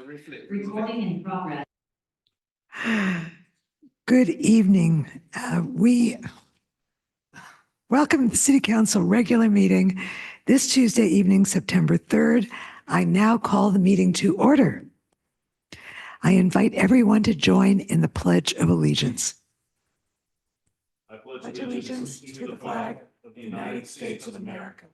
Recording in progress. Good evening. We welcome to the City Council regular meeting this Tuesday evening, September 3rd. I now call the meeting to order. I invite everyone to join in the Pledge of Allegiance. I pledge allegiance to the flag of the United States of America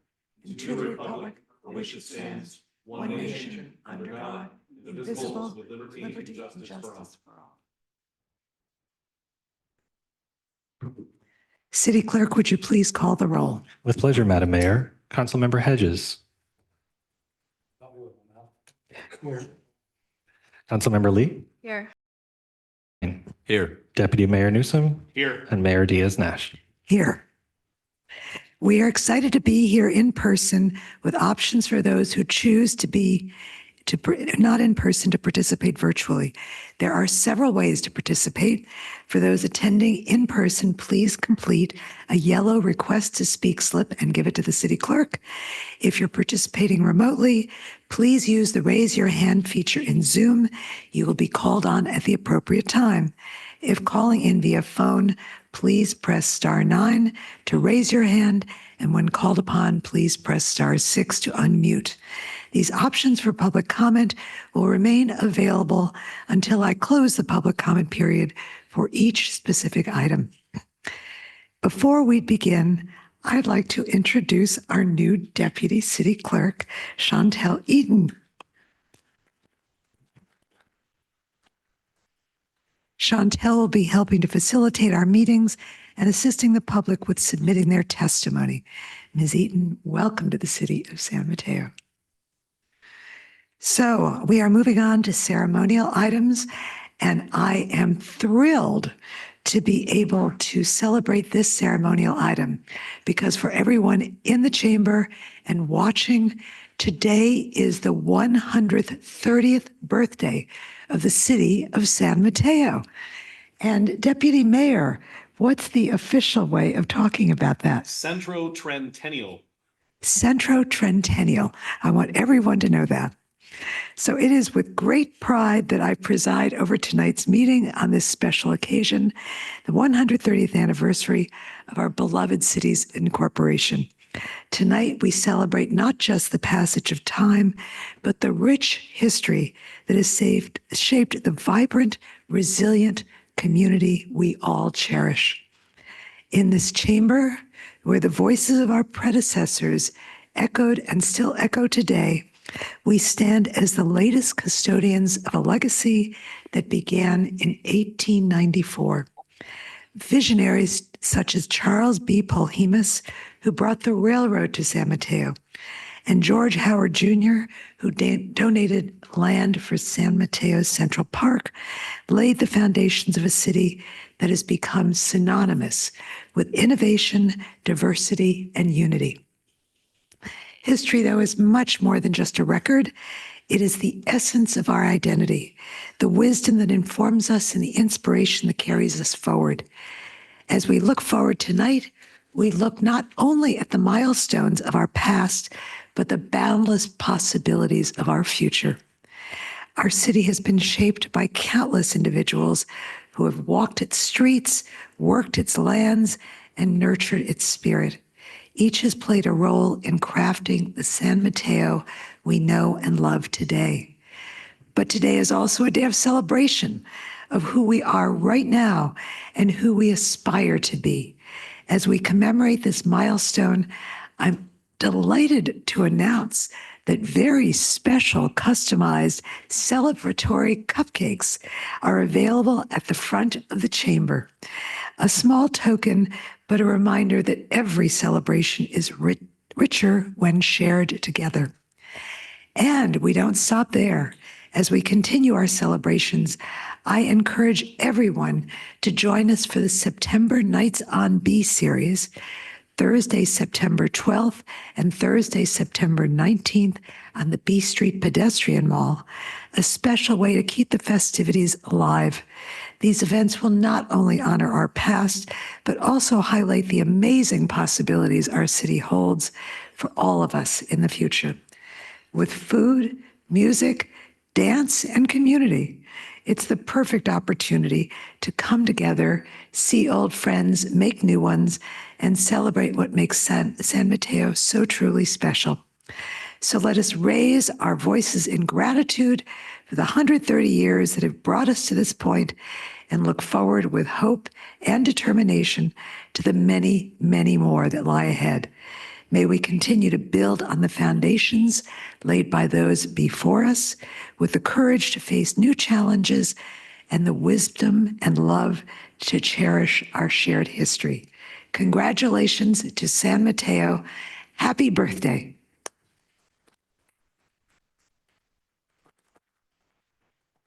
and to the republic for which it stands, one nation, under God, indivisible, with liberty and justice for all. City Clerk, would you please call the roll? With pleasure, Madam Mayor. Councilmember Hedges. Here. Councilmember Lee. Here. Here. Deputy Mayor Newsom. Here. And Mayor Diaz-Nash. Here. We are excited to be here in person with options for those who choose to be not in person to participate virtually. There are several ways to participate. For those attending in person, please complete a yellow request to speak slip and give it to the city clerk. If you're participating remotely, please use the raise your hand feature in Zoom. You will be called on at the appropriate time. If calling in via phone, please press *9 to raise your hand, and when called upon, please press *6 to unmute. These options for public comment will remain available until I close the public comment period for each specific item. Before we begin, I'd like to introduce our new Deputy City Clerk, Chantel Eden. Chantel will be helping to facilitate our meetings and assisting the public with submitting their testimony. Ms. Eaton, welcome to the City of San Mateo. So we are moving on to ceremonial items, and I am thrilled to be able to celebrate this ceremonial item because for everyone in the chamber and watching, today is the 130th birthday of the City of San Mateo. And Deputy Mayor, what's the official way of talking about that? Centro-Trentennial. Centro-Trentennial. I want everyone to know that. So it is with great pride that I preside over tonight's meeting on this special occasion, the 130th anniversary of our beloved city's incorporation. Tonight, we celebrate not just the passage of time, but the rich history that has shaped the vibrant, resilient community we all cherish. In this chamber, where the voices of our predecessors echoed and still echo today, we stand as the latest custodians of a legacy that began in 1894. Visionaries such as Charles B. Polhemus, who brought the railroad to San Mateo, and George Howard Jr., who donated land for San Mateo's Central Park, laid the foundations of a city that has become synonymous with innovation, diversity, and unity. History, though, is much more than just a record. It is the essence of our identity, the wisdom that informs us and the inspiration that carries us forward. As we look forward tonight, we look not only at the milestones of our past, but the boundless possibilities of our future. Our city has been shaped by countless individuals who have walked its streets, worked its lands, and nurtured its spirit. Each has played a role in crafting the San Mateo we know and love today. But today is also a day of celebration of who we are right now and who we aspire to be. As we commemorate this milestone, I'm delighted to announce that very special, customized, celebratory cupcakes are available at the front of the chamber. A small token, but a reminder that every celebration is richer when shared together. And we don't stop there. As we continue our celebrations, I encourage everyone to join us for the September Nights on B series, Thursday, September 12th and Thursday, September 19th on the B Street Pedestrian Mall, a special way to keep the festivities alive. These events will not only honor our past, but also highlight the amazing possibilities our city holds for all of us in the future. With food, music, dance, and community. It's the perfect opportunity to come together, see old friends, make new ones, and celebrate what makes San Mateo so truly special. So let us raise our voices in gratitude for the 130 years that have brought us to this point and look forward with hope and determination to the many, many more that lie ahead. May we continue to build on the foundations laid by those before us with the courage to face new challenges and the wisdom and love to cherish our shared history. Congratulations to San Mateo. Happy birthday.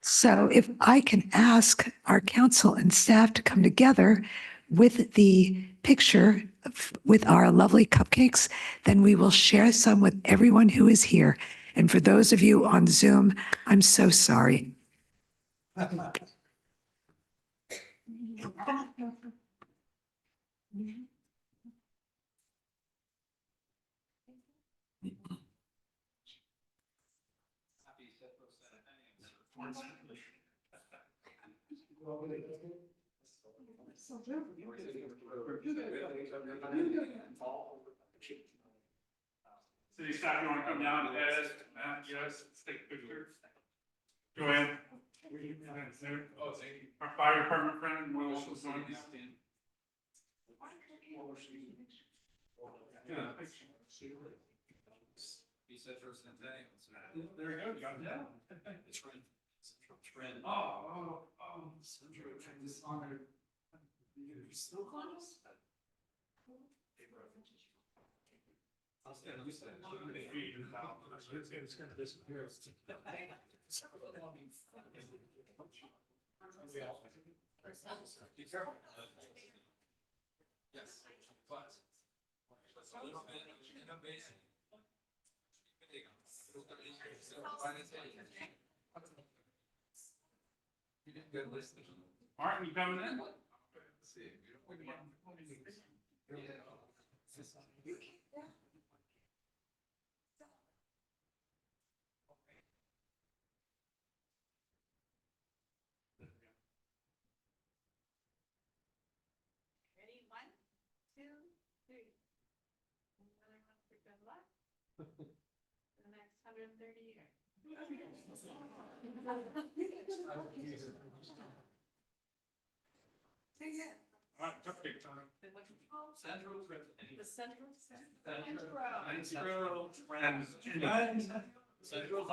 So if I can ask our council and staff to come together with the picture with our lovely cupcakes, then we will share some with everyone who is here. And for those of you on Zoom, I'm so sorry. City staff, you want to come down, Ed, Matt, yes, let's take a picture. Joanne. Oh, thank you. Our fire department friend, will also join us. Yeah. He said for Centennial. There we go, you got it down. Trend. Oh. Central Trend is honored. You're still close? I'll stand. It's gonna disappear. Yes. Martin, you coming in? Ready? 1, 2, 3. Another one for good luck. The next 130 years. All right, cupcake time. Central Trend. The central. Central Trend. Central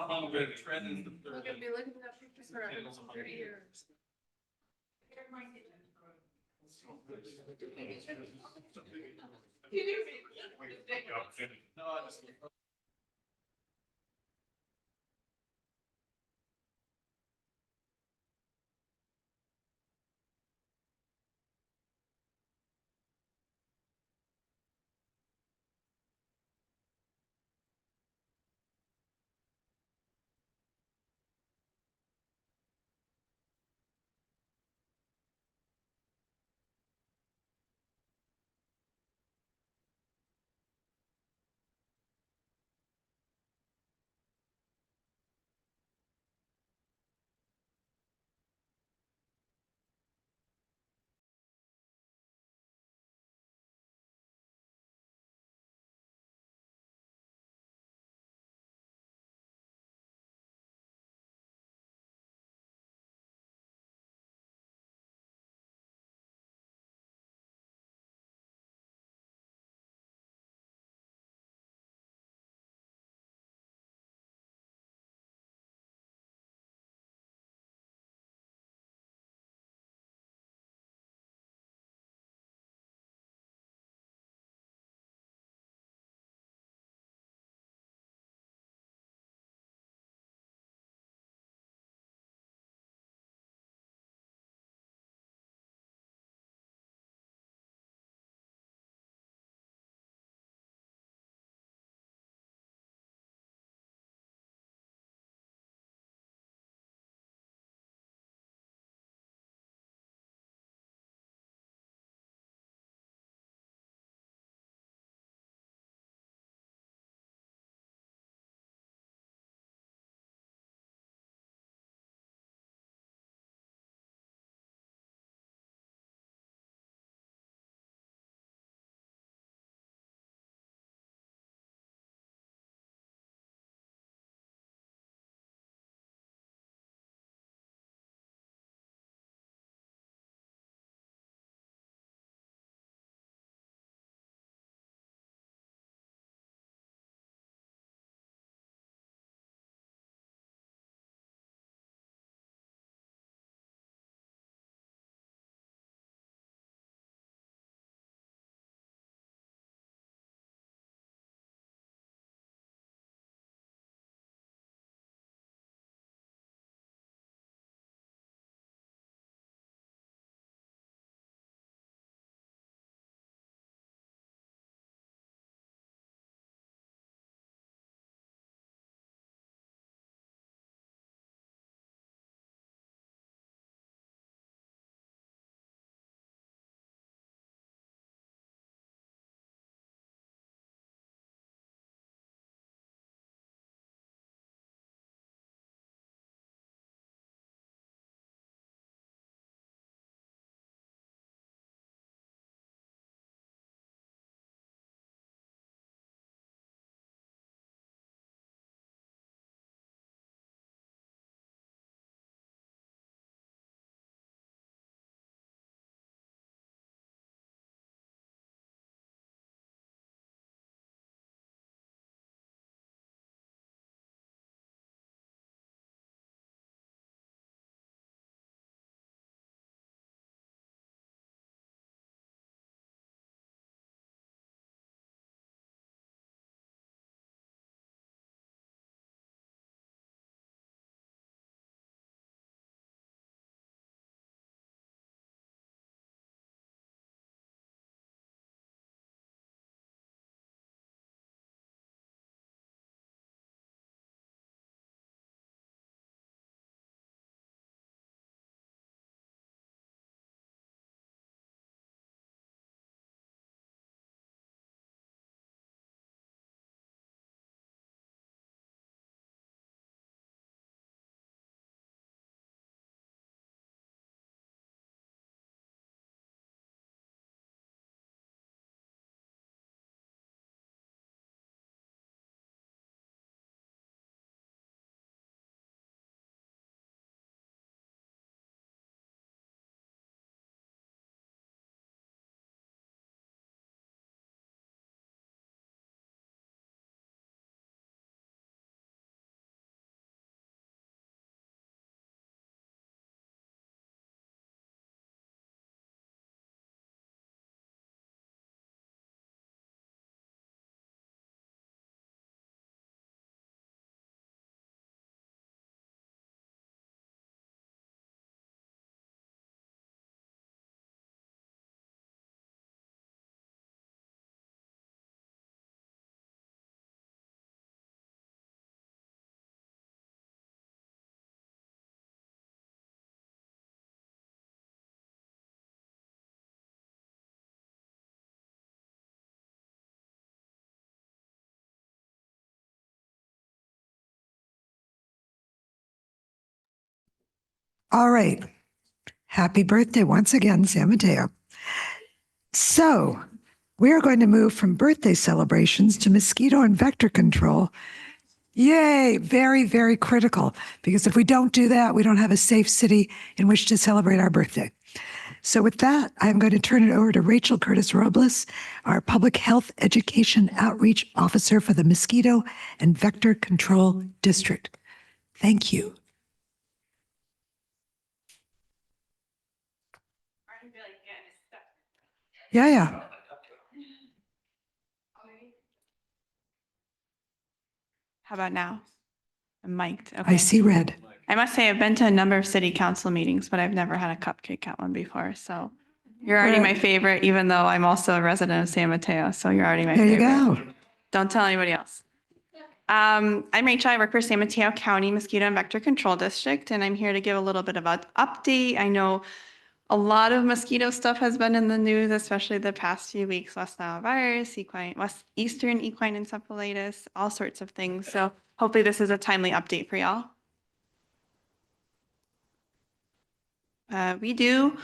Trend. Look at me, look at that picture for 130 years. All right. Happy birthday once again, San Mateo. So we are going to move from birthday celebrations to mosquito and vector control. Yay, very, very critical, because if we don't do that, we don't have a safe city in which to celebrate our birthday. So with that, I'm going to turn it over to Rachel Curtis Robles, our Public Health Education Outreach Officer for the Mosquito and Vector Control District. Thank you. Yeah. How about now? I'm mic'd. I Okay. see red. I must say I've been to a number of city council meetings, but I've never had a cupcake at one before. So you're already my favorite, even though I'm also a resident of San Mateo. So you're already my There you favorite. go. Don't tell anybody else. I'm Rachel. I work for San Mateo County Mosquito and Vector Control District, and I'm here to give a little bit of an update. I know a lot of mosquito stuff has been in the news, especially the past few weeks. West Nile virus, Eastern equine encephalitis, all sorts of things. So hopefully this is a timely update for y'all. We do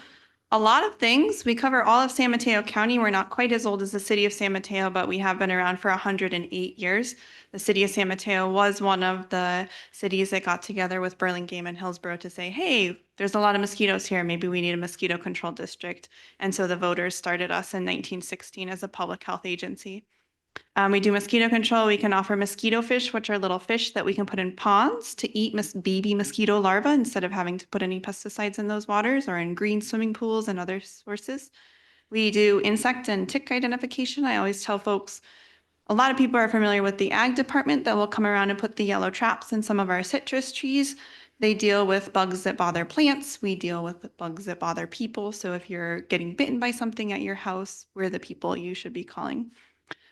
a lot of things. We cover all of San Mateo County. We're not quite as old as the city of San Mateo, but we have been around for 108 years. The city of San Mateo was one of the cities that got together with Burlingame and Hillsborough to say, hey, there's a lot of mosquitoes here. Maybe we need a mosquito control district. And so the voters started us in 1916 as a public health agency. We do mosquito control. We can offer mosquito fish, which are little fish that we can put in ponds to eat baby mosquito larvae instead of having to put any pesticides in those waters, or in green swimming pools and other sources. We do insect and tick identification. I always tell folks, a lot of people are familiar with the ag department that will come around and put the yellow traps in some of our citrus trees. They deal with bugs that bother plants. We deal with bugs that bother people. So if you're getting bitten by something at your house, we're the people you should be calling.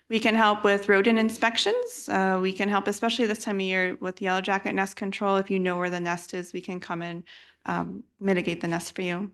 We can help with rodent inspections. We can help, especially this time of year, with yellow jacket nest control. If you know where the nest is, we can come and mitigate the nest for you.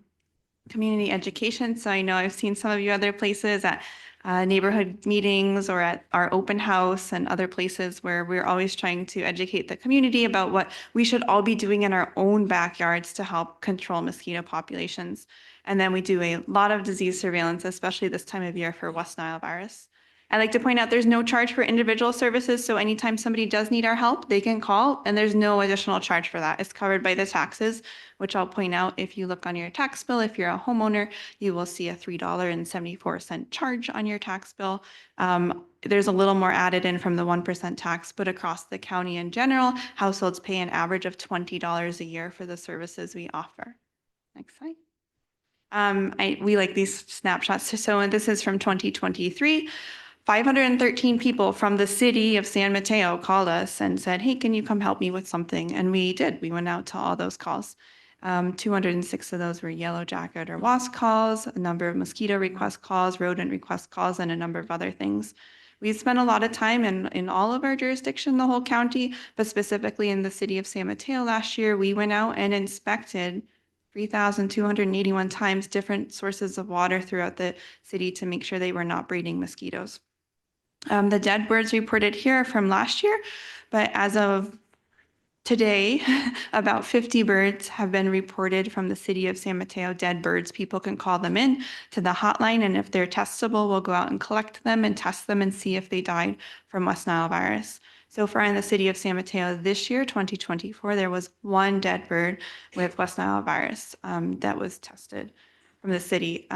Community education. So I know I've seen some of you other places at neighborhood meetings or at our open house and other places where we're always trying to educate the community about what we should all be doing in our own backyards to help control mosquito populations. And then we do a lot of disease surveillance, especially this time of year for West Nile virus. I like to point out there's no charge for individual services. So anytime somebody does need our help, they can call, and there's no additional charge for that. It's covered by the taxes, which I'll point out if you look on your tax bill. If you're a homeowner, you will see a $3.74 charge on your tax bill. There's a little more added in from the 1% tax, but across the county in general, households pay an average of $20 a year for the services we offer. Next slide. We like these snapshots. So this is from 2023. 513 people from the city of San Mateo called us and said, hey, can you come help me with something? And we did. We went out to all those calls. 206 of those were yellow jacket or wasp calls, a number of mosquito request calls, rodent request calls, and a number of other things. We spent a lot of time in all of our jurisdiction, the whole county, but specifically in the city of San Mateo last year, we went out and inspected 3,281 times different sources of water throughout the city to make sure they were not breeding mosquitoes. The dead birds reported here are from last year, but as of today, about 50 birds have been reported from the city of San Mateo, dead birds. People can call them in to the hotline, and if they're testable, we'll go out and collect them and test them and see if they died from West Nile virus. So far in the city of San Mateo this year, 2024, there was one dead bird with West Nile virus that was tested from the city.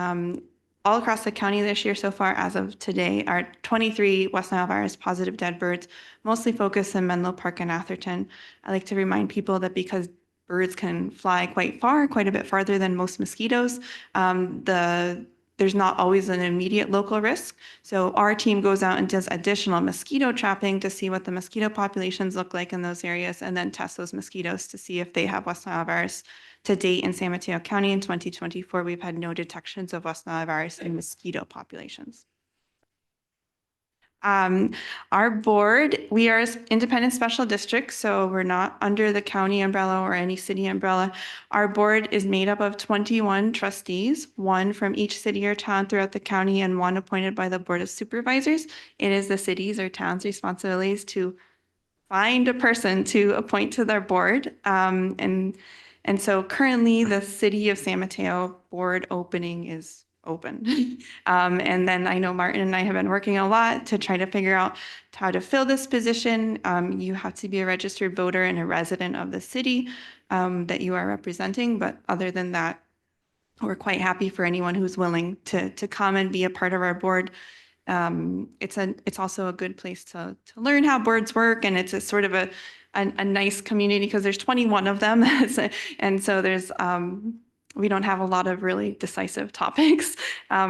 All across the county this year so far, as of today, are 23 West Nile virus positive dead birds, mostly focused in Menlo Park and Atherton. I like to remind people that because birds can fly quite far, quite a bit farther than most mosquitoes, there's not always an immediate local risk. So our team goes out and does additional mosquito trapping to see what the mosquito populations look like in those areas, and then test those mosquitoes to see if they have West Nile virus. To date in San Mateo County in 2024, we've had no detections of West Nile virus in mosquito populations. Our board, we are an independent special district, so we're not under the county umbrella or any city umbrella. Our board is made up of 21 trustees, one from each city or town throughout the county and one appointed by the Board of Supervisors. It is the city's or town's responsibilities to find a person to appoint to their board. And And so currently the City of San Mateo board opening is open. And then I know Martin and I have been working a lot to try to figure out how to fill this position. You have to be a registered voter and a resident of the city that you are representing. But other than that, we're quite happy for anyone who's willing to come and be a part of our board. It's also a good place to learn how boards work, and it's a sort of a nice community because there's 21 of them, and so there's we don't have a lot of really decisive topics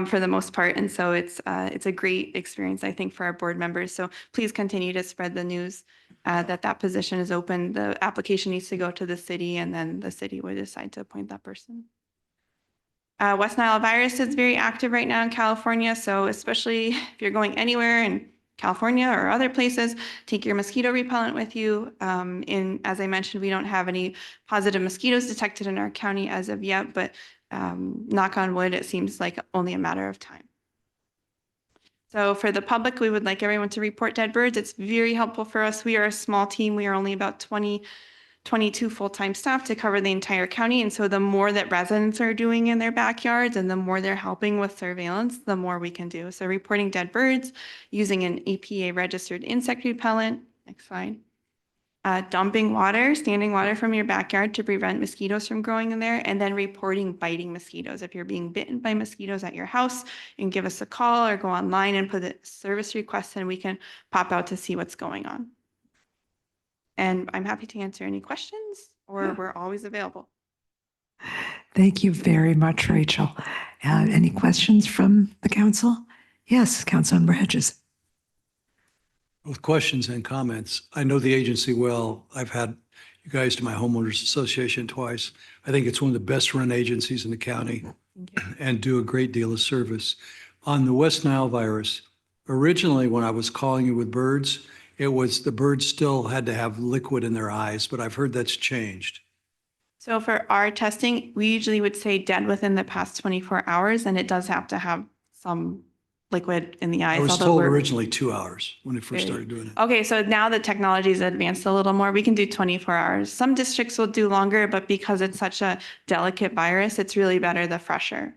for the most part, and so it's a great experience, I think, for our board members. So please continue to spread the news that position is open. The application needs to go to the city, and then the city would decide to appoint that person. West Nile virus is very active right now in California, so especially if you're going anywhere in California or other places, take your mosquito repellent with you. As I mentioned, we don't have any positive mosquitoes detected in our county as of yet, but knock on wood, it seems like only a matter of time. So for the public, we would like everyone to report dead birds. It's very helpful for us. We are a small team. We are only about 22 full-time staff to cover the entire county. And so the more that residents are doing in their backyards and the more they're helping with surveillance, the more we can do. So reporting dead birds, using an EPA registered insect repellent, next slide. Dumping water, standing water from your backyard to prevent mosquitoes from growing in there, and then reporting biting mosquitoes. If you're being bitten by mosquitoes at your house, you can give us a call or go online and put a service request and we can pop out to see what's going on. And I'm happy to answer any questions, or we're always available. Thank you very much, Rachel. Any questions from the council? Yes, Councilmember Hedges. With questions and comments. I know the agency well. I've had you guys to my homeowners association twice. I think it's one of the best run agencies in the county and do a great deal of service. On the West Nile virus, originally when I was calling you with birds, it was the birds still had to have liquid in their eyes, but I've heard that's changed. So for our testing, we usually would say dead within the past 24 hours, and it does have to have some liquid in the eyes. I was although told we're- originally 2 hours when I first started doing it. Okay, so now the technology is advanced a little more. We can do 24 hours. Some districts will do longer, but because it's such a delicate virus, it's really better the fresher.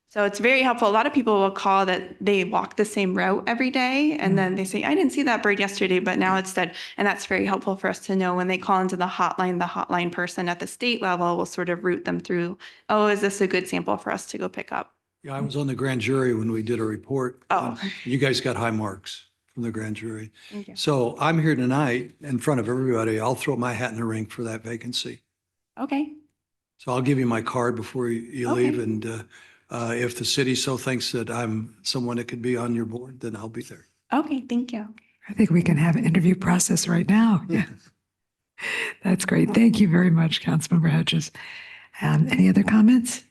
So it's very helpful. A lot of people will call that they walk the same route every day, and then they say, I didn't see that bird yesterday, but now it's dead. And that's very helpful for us to know when they call into the hotline person at the state level will sort of route them through, oh, is this a good sample for us to go pick up? Yeah, I was on the grand jury when we did a report. Oh. You guys got high marks from the grand jury. Thank you. So I'm here tonight in front of everybody. I'll throw my hat in the ring for that vacancy. Okay. So I'll give you my card before you Okay. leave. And if the city so thinks that I'm someone that could be on your board, then I'll be there. Okay, thank you. I think we can have an interview process right now. Yeah. That's great. Thank you very much, Councilmember Hedges. Any other comments?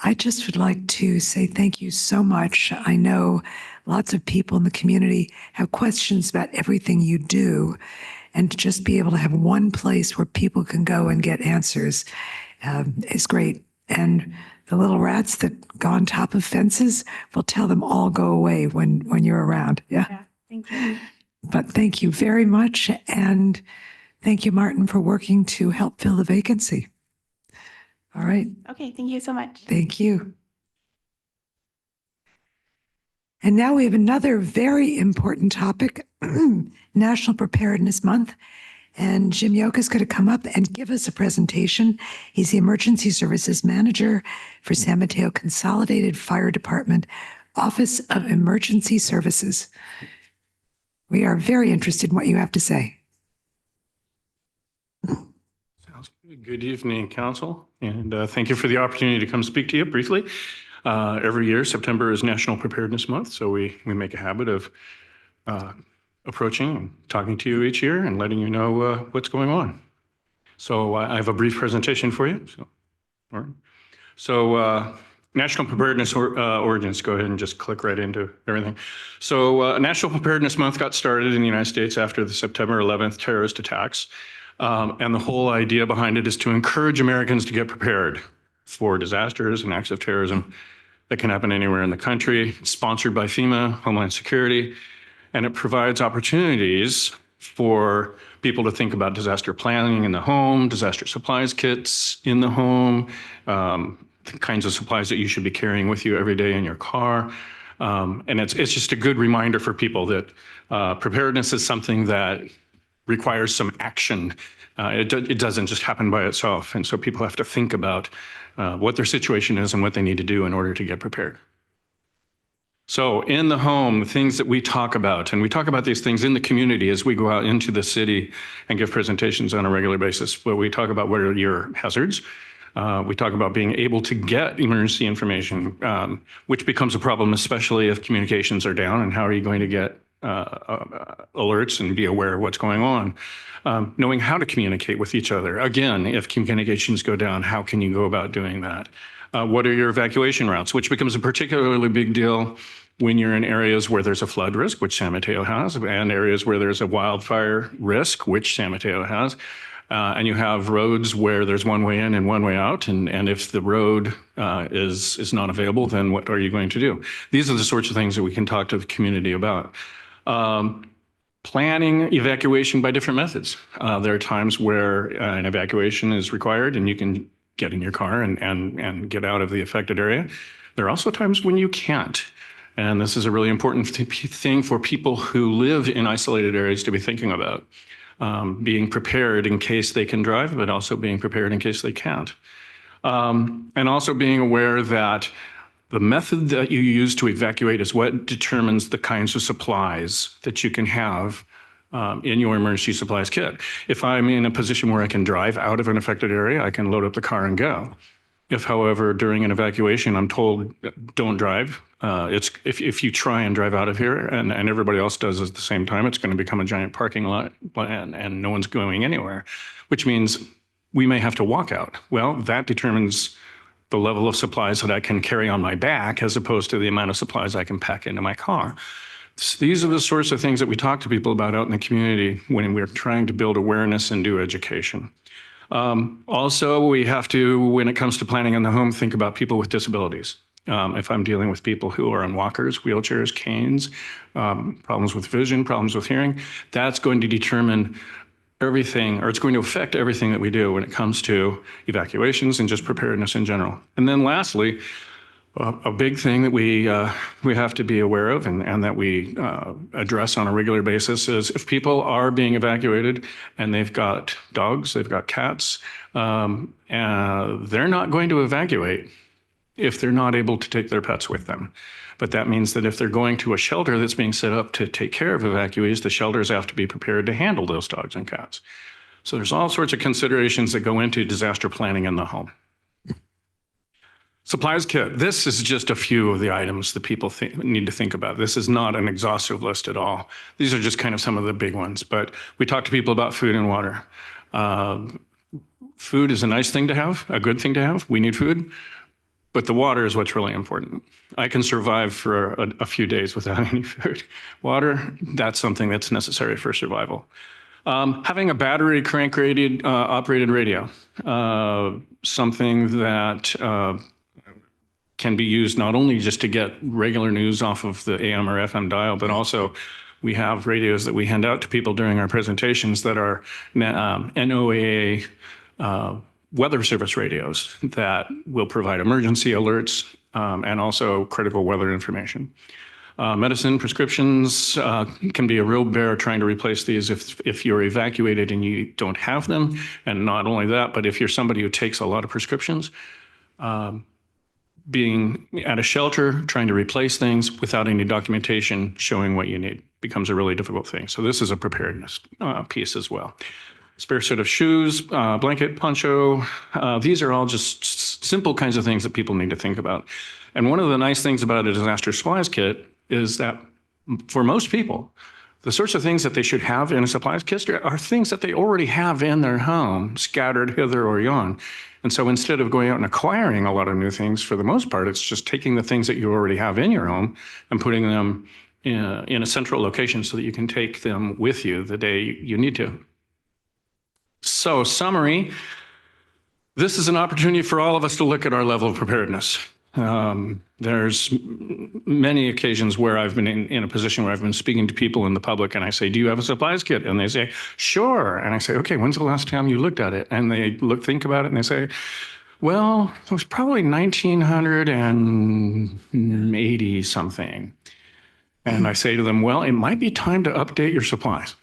I just would like to say thank you so much. I know lots of people in the community have questions about everything you do, and to just be able to have one place where people can go and get answers is great. And the little rats that go on top of fences, we'll tell them all go away when you're around. Yeah. Yeah, thank you. But thank you very much. And thank you, Martin, for working to help fill the vacancy. All right. Okay, thank you so much. Thank you. And now we have another very important topic, National Preparedness Month. And Jim Yoka is going to come up and give us a presentation. He's the Emergency Services Manager for San Mateo Consolidated Fire Department, Office of Emergency Services. We are very interested in what you have to say. Sounds good. Good evening, Council, and thank you for the opportunity to come speak to you briefly. Every year, September is National Preparedness Month, so we make a habit of approaching and talking to you each year and letting you know what's going on. So I have a brief presentation for you. All right. So National Preparedness Origins, go ahead and just click right into everything. So National Preparedness Month got started in the United States after the September 11th terrorist attacks. And the whole idea behind it is to encourage Americans to get prepared for disasters and acts of terrorism that can happen anywhere in the country. It's sponsored by FEMA, Homeland Security, and it provides opportunities for people to think about disaster planning in the home, disaster supplies kits in the home, the kinds of supplies that you should be carrying with you every day in your car. And it's just a good reminder for people that preparedness is something that requires some action. It doesn't just happen by itself. And so people have to think about what their situation is and what they need to do in order to get prepared. So in the home, the things that we talk about, and we talk about these things in the community as we go out into the city and give presentations on a regular basis, but we talk about what are your hazards. We talk about being able to get emergency information, which becomes a problem, especially if communications are down, and how are you going to get alerts and be aware of what's going on. Knowing how to communicate with each other. Again, if communications go down, how can you go about doing that? What are your evacuation routes, which becomes a particularly big deal when you're in areas where there's a flood risk, which San Mateo has, and areas where there's a wildfire risk, which San Mateo has. And you have roads where there's one way in and one way out. And if the road is not available, then what are you going to do? These are the sorts of things that we can talk to the community about. Planning evacuation by different methods. There are times where an evacuation is required and you can get in your car and get out of the affected area. There are also times when you can't. And this is a really important thing for people who live in isolated areas to be thinking about. Being prepared in case they can drive, but also being prepared in case they can't. And also being aware that the method that you use to evacuate is what determines the kinds of supplies that you can have in your emergency supplies kit. If I'm in a position where I can drive out of an affected area, I can load up the car and go. If, however, during an evacuation, I'm told, don't drive, if you try and drive out of here and everybody else does at the same time, it's going to become a giant parking lot and no one's going anywhere, which means we may have to walk out. Well, that determines the level of supplies that I can carry on my back as opposed to the amount of supplies I can pack into my car. So these are the sorts of things that we talk to people about out in the community when we're trying to build awareness and do education. Also, we have to, when it comes to planning in the home, think about people with disabilities. If I'm dealing with people who are on walkers, wheelchairs, canes, problems with vision, problems with hearing, that's going to determine everything, or it's going to affect everything that we do when it comes to evacuations and just preparedness in general. And then lastly, a big thing that we have to be aware of and that we address on a regular basis is if people are being evacuated and they've got dogs, they've got cats, and they're not going to evacuate if they're not able to take their pets with them. But that means that if they're going to a shelter that's being set up to take care of evacuees, the shelters have to be prepared to handle those dogs and cats. So there's all sorts of considerations that go into disaster planning in the home. Supplies kit. This is just a few of the items that people need to think about. This is not an exhaustive list at all. These are just kind of some of the big ones, but we talk to people about food and water. Food is a nice thing to have, a good thing to have. We need food, but the water is what's really important. I can survive for a few days without any food. Water, that's something that's necessary for survival. Having a battery crank-rated operated radio, something that can be used not only just to get regular news off of the AM or FM dial, but also we have radios that we hand out to people during our presentations that are NOAA weather service radios that will provide emergency alerts and also critical weather information. Medicine prescriptions can be a real bear trying to replace these if you're evacuated and you don't have them. And not only that, but if you're somebody who takes a lot of prescriptions, being at a shelter, trying to replace things without any documentation showing what you need becomes a really difficult thing. So this is a preparedness piece as well. Spare set of shoes, blanket, poncho. These are all just simple kinds of things that people need to think about. And one of the nice things about a disaster supplies kit is that for most people, the sorts of things that they should have in a supplies kit are things that they already have in their home, scattered hither or yon. And so instead of going out and acquiring a lot of new things, for the most part, it's just taking the things that you already have in your home and putting them in a central location so that you can take them with you the day you need to. So summary, this is an opportunity for all of us to look at our level of preparedness. There's many occasions where I've been in a position where I've been speaking to people in the public and I say, do you have a supplies kit? And they say, sure. And I say, okay, when's the last time you looked at it? And they think about it and they say, well, it was probably 1980 something. And I say to them, well, it might be time to update your supplies.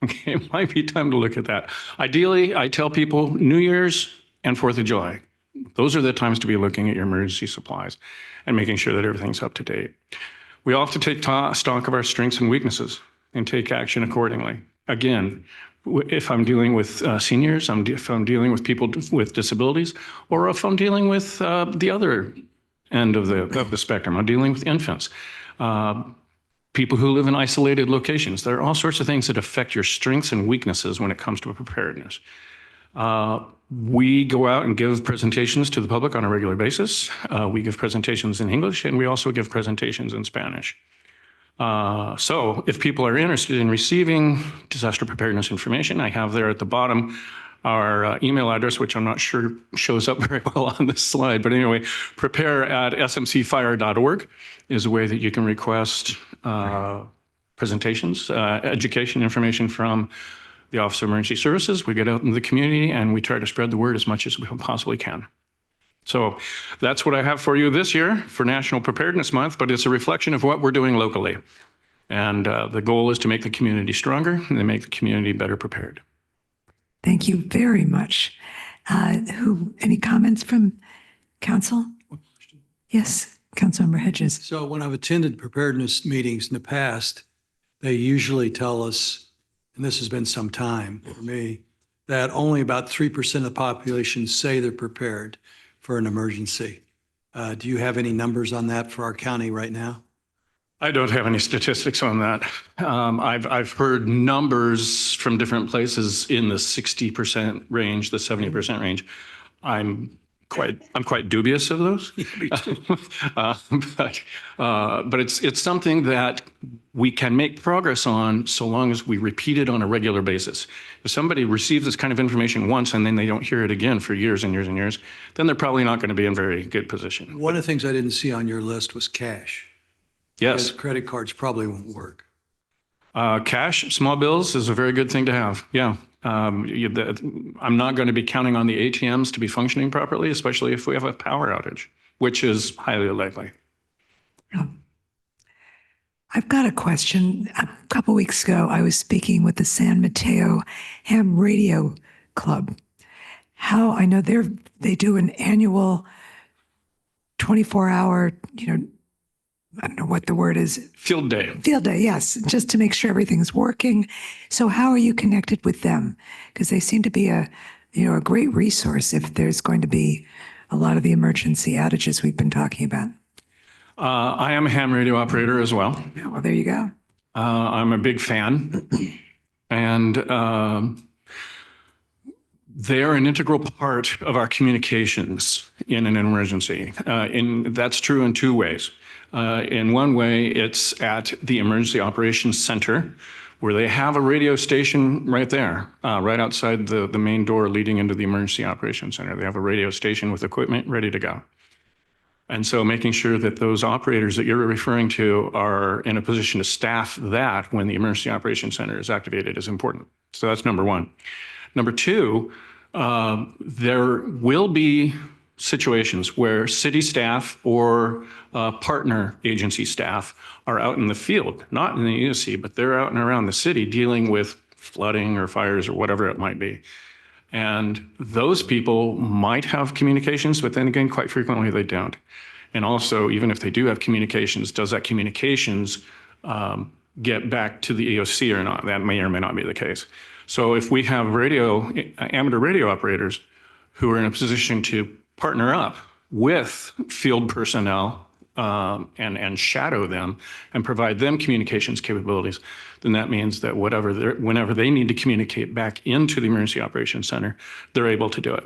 Okay, it might be time to look at that. Ideally, I tell people New Year's and 4th of July. Those are the times to be looking at your emergency supplies and making sure that everything's up to date. We all have to take stock of our strengths and weaknesses and take action accordingly. Again, if I'm dealing with seniors, if I'm dealing with people with disabilities, or if I'm dealing with the other end of the spectrum, I'm dealing with infants, people who live in isolated locations. There are all sorts of things that affect your strengths and weaknesses when it comes to preparedness. We go out and give presentations to the public on a regular basis. We give presentations in English, and we also give presentations in Spanish. So if people are interested in receiving disaster preparedness information, I have there at the bottom our email address, which I'm not sure shows up very well on this slide. But anyway, prepare@smcfire.org is a way that you can request presentations, education information from the Office of Emergency Services. We get out into the community and we try to spread the word as much as we possibly can. So that's what I have for you this year for National Preparedness Month, but it's a reflection of what we're doing locally. And the goal is to make the community stronger and to make the community better prepared. Thank you very much. Any comments from council? Yes, Councilmember Hedges. So when I've attended preparedness meetings in the past, they usually tell us, and this has been some time for me, that only about 3% of the population say they're prepared for an emergency. Do you have any numbers on that for our county right now? I don't have any statistics on that. I've heard numbers from different places in the 60% range, the 70% range. I'm quite dubious of those. But it's something that we can make progress on so long as we repeat it on a regular basis. If somebody receives this kind of information once and then they don't hear it again for years and years and years, then they're probably not going to be in very good position. One of the things I didn't see on your list was cash. Yes. Because credit cards probably won't work. Cash, small bills is a very good thing to have. Yeah. I'm not going to be counting on the ATMs to be functioning properly, especially if we have a power outage, which is highly likely. I've got a question. A couple weeks ago, I was speaking with the San Mateo Ham Radio Club. I know they do an annual 24-hour, I don't know what the word is. Field day. Field day, yes, just to make sure everything's working. So how are you connected with them? Because they seem to be a great resource if there's going to be a lot of the emergency outages we've been talking about. I am a ham radio operator as well. Well, there you go. I'm a big fan. And they are an integral part of our communications in an emergency. And that's true in two ways. In one way, it's at the Emergency Operations Center, where they have a radio station right there, right outside the main door leading into the Emergency Operations Center. They have a radio station with equipment ready to go. And so making sure that those operators that you're referring to are in a position to staff that when the Emergency Operations Center is activated is important. So that's number one. Number two, there will be situations where city staff or partner agency staff are out in the field, not in the EOC, but they're out and around the city dealing with flooding or fires or whatever it might be. And those people might have communications, but then again, quite frequently they don't. And also, even if they do have communications, does that communications get back to the EOC or not? That may or may not be the case. So if we have amateur radio operators who are in a position to partner up with field personnel and shadow them and provide them communications capabilities, then that means that whenever they need to communicate back into the Emergency Operations Center, they're able to do it.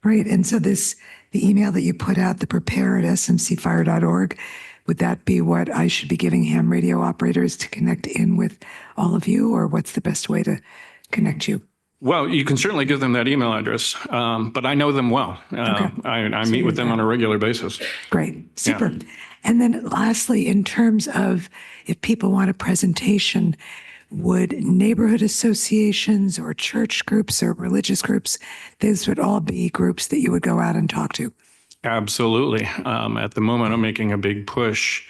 Right. And so the email that you put out, the prepare@smcfire.org, would that be what I should be giving ham radio operators to connect in with all of you, or what's the best way to connect you? Well, you can certainly give them that email address, but I know them well. I So meet you're with them there. on a regular basis. Great, super. And then lastly, in terms of if people want a presentation, would neighborhood associations or church groups or religious groups, those would all be groups that you would go out and talk to? Absolutely. At the moment, I'm making a big push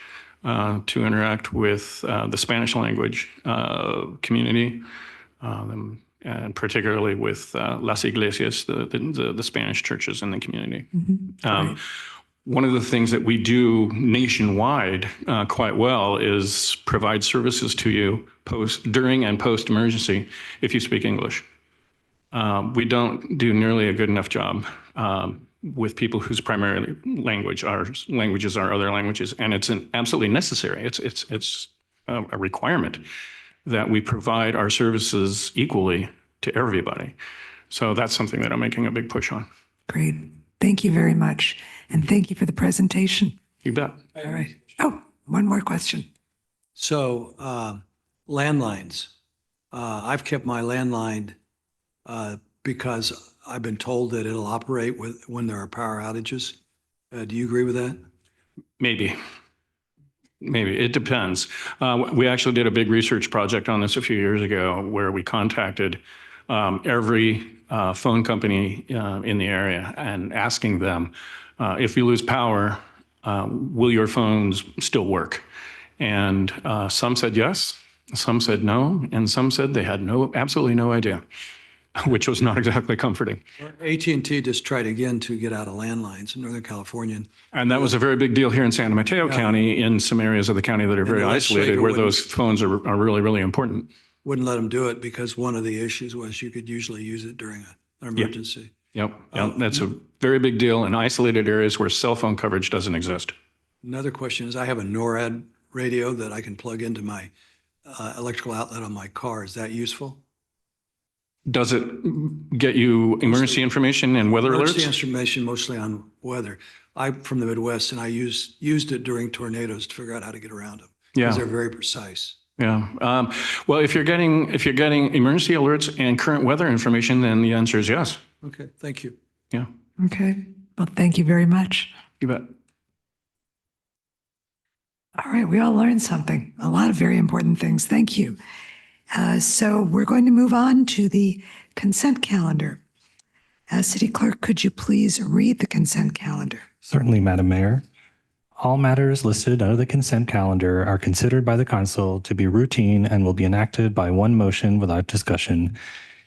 to interact with the Spanish language community, and particularly with Las Iglesias, the Spanish churches in the community. Great. One of the things that we do nationwide quite well is provide services to you during and post emergency if you speak English. We don't do nearly a good enough job with people whose primary languages are other languages, and it's absolutely necessary. It's a requirement that we provide our services equally to everybody. So that's something that I'm making a big push on. Great. Thank you very much. And thank you for the presentation. You bet. All right. Oh, one more question. So landlines, I've kept my landline because I've been told that it'll operate when there are power outages. Do you agree with that? Maybe. It depends. We actually did a big research project on this a few years ago where we contacted every phone company in the area and asking them, if you lose power, will your phones still work? And some said yes, some said no, and some said they had absolutely no idea, which was not exactly comforting. AT&T just tried again to get out of landlines in Northern California. And that was a very big deal here in San Mateo County, in some areas of the county that are very the isolated, legislature where those phones are really, really important. Wouldn't let them do it because one of the issues was you could usually use it during an emergency. Yep, that's a very big deal in isolated areas where cell phone coverage doesn't exist. Another question is I have a NORAD radio that I can plug into my electrical outlet on my car. Is that useful? Does it get you emergency information and weather Emergency alerts? information mostly on weather. I'm from the Midwest and I used it during tornadoes to figure out how to get around them. Yeah. Because they're very precise. Yeah. Well, if you're getting emergency alerts and current weather information, then the answer is yes. Okay, thank you. Yeah, Okay. Well, thank you very much. you bet. All right. We all learned something, a lot of very important things. Thank you. So we're going to move on to the consent calendar. City Clerk, could you please read the consent calendar? Certainly, Madam Mayor. All matters listed under the consent calendar are considered by the council to be routine and will be enacted by one motion without discussion.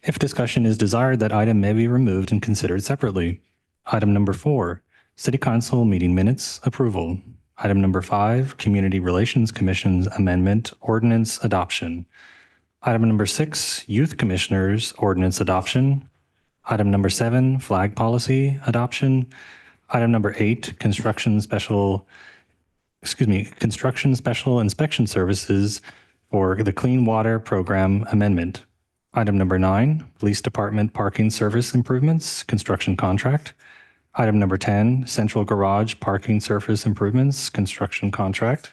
If discussion is desired, that item may be removed and considered separately. Item number 4, City Council meeting minutes approval. Item number 5, Community Relations Commission's amendment ordinance adoption. Item number 6, Youth Commissioners ordinance adoption. Item number 7, flag policy adoption. Item number 8, construction special inspection services for the Clean Water Program amendment. Item number 9, police department parking service improvements, construction contract. Item number 10, central garage parking surface improvements, construction contract.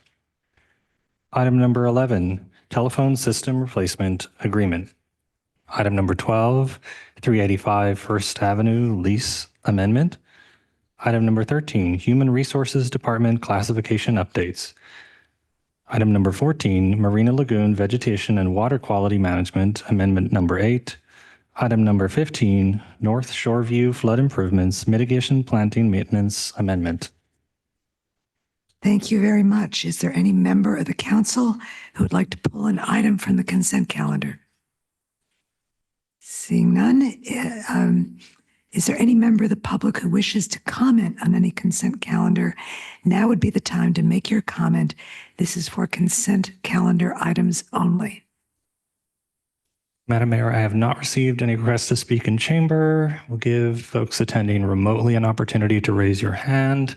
Item number 11, telephone system replacement agreement. Item number 12, 385 First Avenue lease amendment. Item number 13, Human Resources Department classification updates. Item number 14, Marina Lagoon Vegetation and Water Quality Management Amendment number 8. Item number 15, North Shoreview Flood Improvements Mitigation Planting Maintenance Amendment. Thank you very much. Is there any member of the council who would like to pull an item from the consent calendar? Seeing none, is there any member of the public who wishes to comment on any consent calendar? Now would be the time to make your comment. This is for consent calendar items only. Madam Mayor, I have not received any requests to speak in chamber. We'll give folks attending remotely an opportunity to raise your hand.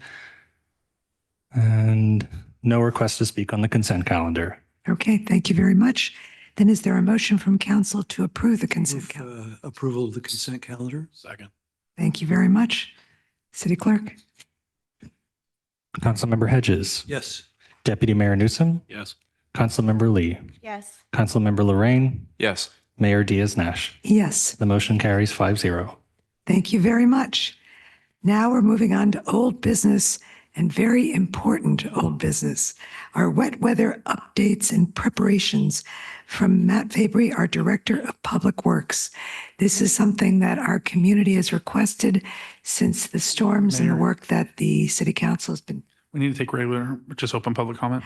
And no request to speak on the consent calendar. Okay, thank you very much. Then is there a motion from council to approve the consent calendar? Approval of the consent calendar? Second. Thank you very much. City Clerk? Councilmember Hedges. Yes. Deputy Mayor Newsom. Yes. Councilmember Lee. Yes. Councilmember Lorraine. Yes. Mayor Diaz-Nash. Yes, The motion carries 5-0. thank you very much. Now we're moving on to old business and very important old business. Our wet weather updates and preparations from Matt Fabry, our Director of Public Works. This is something that our community has requested since the storms and the Mayor. work that the City Council has been. We need to take regular, just open public comment.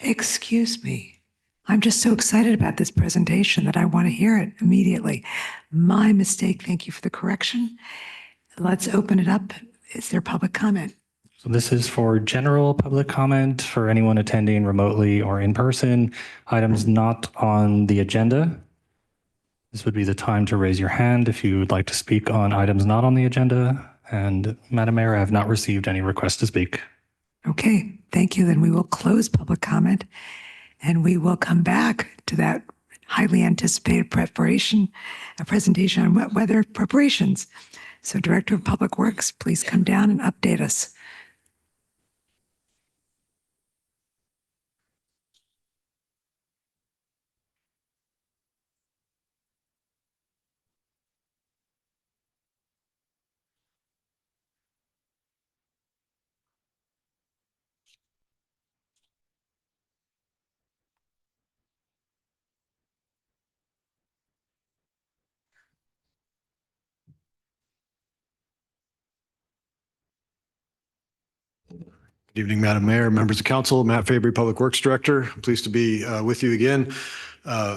Excuse me. I'm just so excited about this presentation that I want to hear it immediately. My mistake. Thank you for the correction. Let's open it up. Is there public comment? So this is for general public comment for anyone attending remotely or in person. Items not on the agenda. This would be the time to raise your hand if you would like to speak on items not on the agenda. And Madam Mayor, I have not received any requests to speak. Okay, thank you. Then we will close public comment and we will come back to that highly anticipated presentation on wet weather preparations. So Director of Public Works, please come down and update us. Good evening, Madam Mayor, members of council. Matt Fabry, Public Works Director. I'm pleased to be with you again.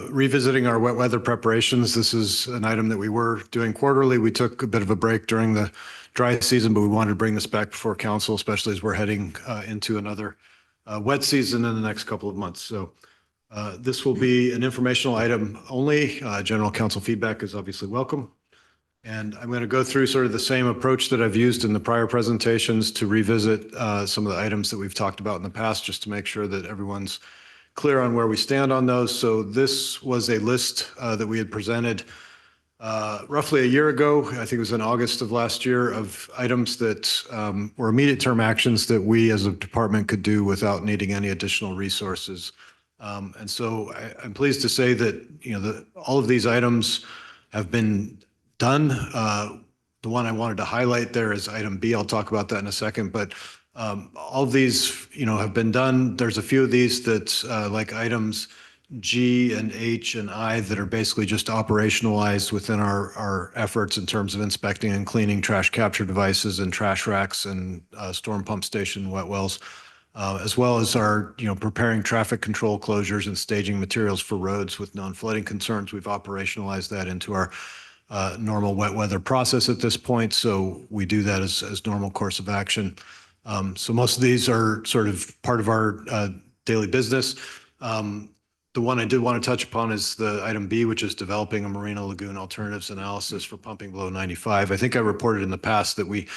Revisiting our wet weather preparations. This is an item that we were doing quarterly. We took a bit of a break during the dry season, but we wanted to bring this back before council, especially as we're heading into another wet season in the next couple of months. So this will be an informational item only. General council feedback is obviously welcome. And I'm going to go through sort of the same approach that I've used in the prior presentations to revisit some of the items that we've talked about in the past, just to make sure that everyone's clear on where we stand on those. So this was a list that we had presented roughly a year ago. I think it was in August of last year, of items that were immediate term actions that we as a department could do without needing any additional resources. And so I'm pleased to say that, all of these items have been done. The one I wanted to highlight there is item B. I'll talk about that in a second, but all of these, have been done. There's a few of these that like items G and H and I that are basically just operationalized within our efforts in terms of inspecting and cleaning trash capture devices and trash racks and storm pump station wet wells, as well as our, preparing traffic control closures and staging materials for roads with known flooding concerns. We've operationalized that into our normal wet weather process at this point. So we do that as normal course of action. So most of these are sort of part of our daily business. The one I did want to touch upon is the item B, which is developing a marina lagoon alternatives analysis for pumping below 95. I think I reported in the past that we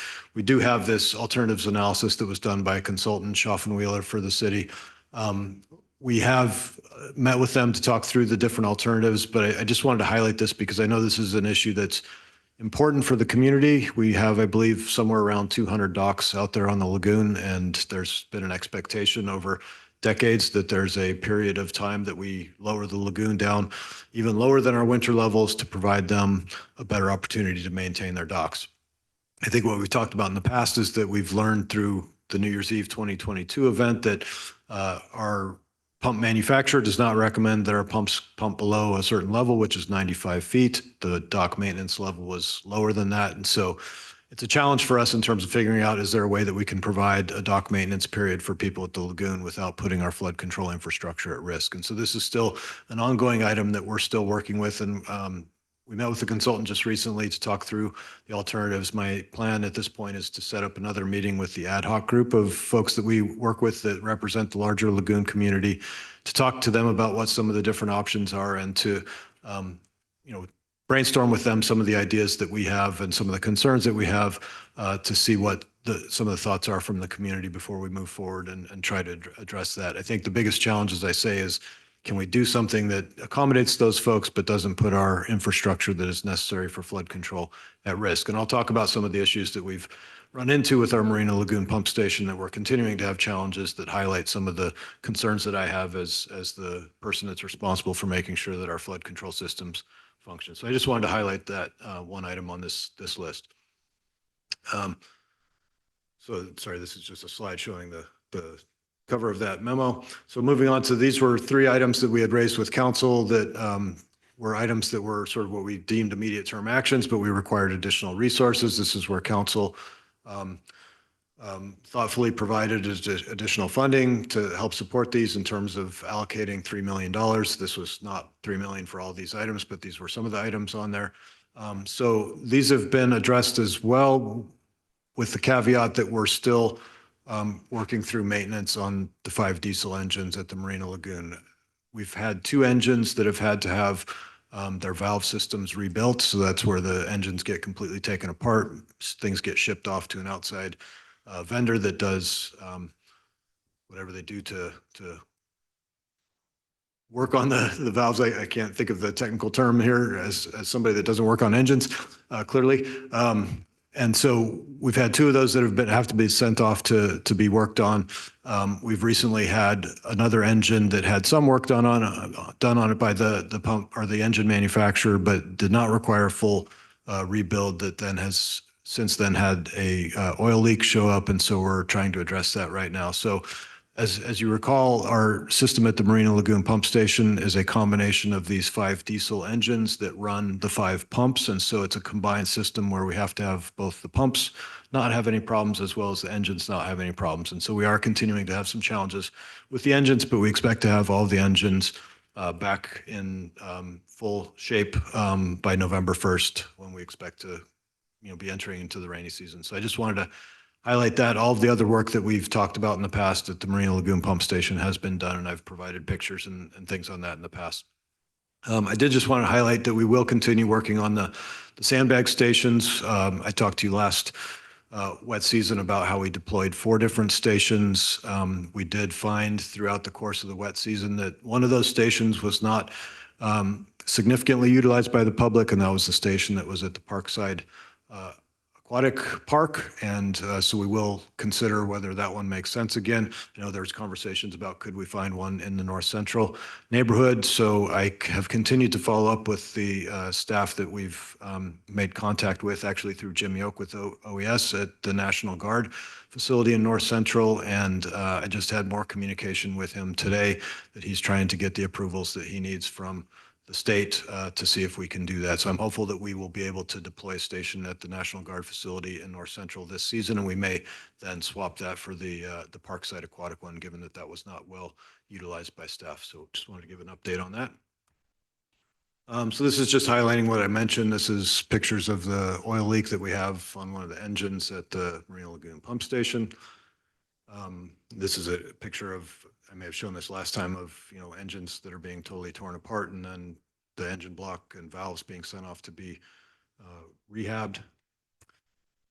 do have this alternatives analysis that was done by a consultant, Schaffenweiler, for the city. We have met with them to talk through the different alternatives, but I just wanted to highlight this because I know this is an issue that's important for the community. We have, I believe, somewhere around 200 docks out there on the lagoon, and there's been an expectation over decades that there's a period of time that we lower the lagoon down even lower than our winter levels to provide them a better opportunity to maintain their docks. I think what we've talked about in the past is that we've learned through the New Year's Eve 2022 event that our pump manufacturer does not recommend that our pumps pump below a certain level, which is 95 feet. The dock maintenance level was lower than that. And so it's a challenge for us in terms of figuring out, is there a way that we can provide a dock maintenance period for people at the lagoon without putting our flood control infrastructure at risk? And so this is still an ongoing item that we're still working with. And we met with the consultant just recently to talk through the alternatives. My plan at this point is to set up another meeting with the ad hoc group of folks that we work with that represent the larger lagoon community to talk to them about what some of the different options are and to, brainstorm with them some of the ideas that we have and some of the concerns that we have to see what some of the thoughts are from the community before we move forward and try to address that. I think the biggest challenge, as I say, is can we do something that accommodates those folks but doesn't put our infrastructure that is necessary for flood control at risk? And I'll talk about some of the issues that we've run into with our Marina Lagoon pump station that we're continuing to have challenges that highlight some of the concerns that I have as the person that's responsible for making sure that our flood control systems function. So I just wanted to highlight that one item on this list. So sorry, this is just a slide showing the cover of that memo. So moving on to, these were 3 items that we had raised with council that were items that were sort of what we deemed immediate term actions, but we required additional resources. This is where council thoughtfully provided additional funding to help support these in terms of allocating $3 million. This was not $3 million for all these items, but these were some of the items on there. So these have been addressed as well, with the caveat that we're still working through maintenance on the 5 diesel engines at the Marina Lagoon. We've had 2 engines that have had to have their valve systems rebuilt. So that's where the engines get completely taken apart. Things get shipped off to an outside vendor that does whatever they do to work on the valves. I can't think of the technical term here as somebody that doesn't work on engines, clearly. And so we've had 2 of those that have to be sent off to be worked on. We've recently had another engine that had some work done on it by the pump or the engine manufacturer, but did not require full rebuild, that then has since then had a oil leak show up. And so we're trying to address that right now. So as you recall, our system at the Marina Lagoon Pump Station is a combination of these 5 diesel engines that run the 5 pumps. And so it's a combined system where we have to have both the pumps not have any problems as well as the engines not have any problems. And so we are continuing to have some challenges with the engines, but we expect to have all the engines back in full shape by November 1st, when we expect to be entering into the rainy season. So I just wanted to highlight that. All of the other work that we've talked about in the past at the Marina Lagoon Pump Station has been done, and I've provided pictures and things on that in the past. I did just want to highlight that we will continue working on the sandbag stations. I talked to you last wet season about how we deployed 4 different stations. We did find throughout the course of the wet season that one of those stations was not significantly utilized by the public, and that was the station that was at the Parkside Aquatic Park. And so we will consider whether that one makes sense again. I know there's conversations about could we find one in the North Central neighborhood. So I have continued to follow up with the staff that we've made contact with, actually through Jim Yoke with OES at the National Guard facility in North Central. And I just had more communication with him today that he's trying to get the approvals that he needs from the state to see if we can do that. So I'm hopeful that we will be able to deploy a station at the National Guard facility in North Central this season, and we may then swap that for the Parkside Aquatic one, given that that was not well utilized by staff. So just wanted to give an update on that. So this is just highlighting what I mentioned. This is pictures of the oil leak that we have on one of the engines at the Marina Lagoon Pump Station. This is a picture of, I may have shown this last time, of engines that are being totally torn apart, and then the engine block and valves being sent off to be rehabbed.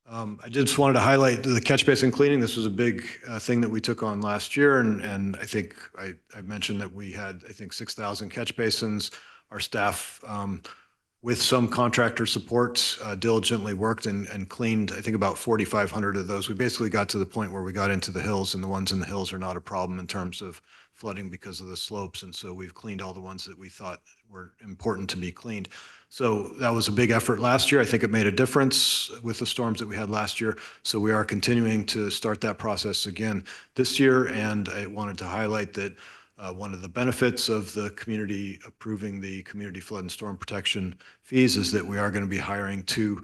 I just wanted to highlight the catch basin cleaning. This was a big thing that we took on last year, and I think I mentioned that we had, I think, 6,000 catch basins. Our staff, with some contractor support, diligently worked and cleaned, I think, about 4,500 of those. We basically got to the point where we got into the hills, and the ones in the hills are not a problem in terms of flooding because of the slopes. And so we've cleaned all the ones that we thought were important to be cleaned. So that was a big effort last year. I think it made a difference with the storms that we had last year. So we are continuing to start that process again this year. And I wanted to highlight that one of the benefits of the community approving the community flood and storm protection fees is that we are going to be hiring 2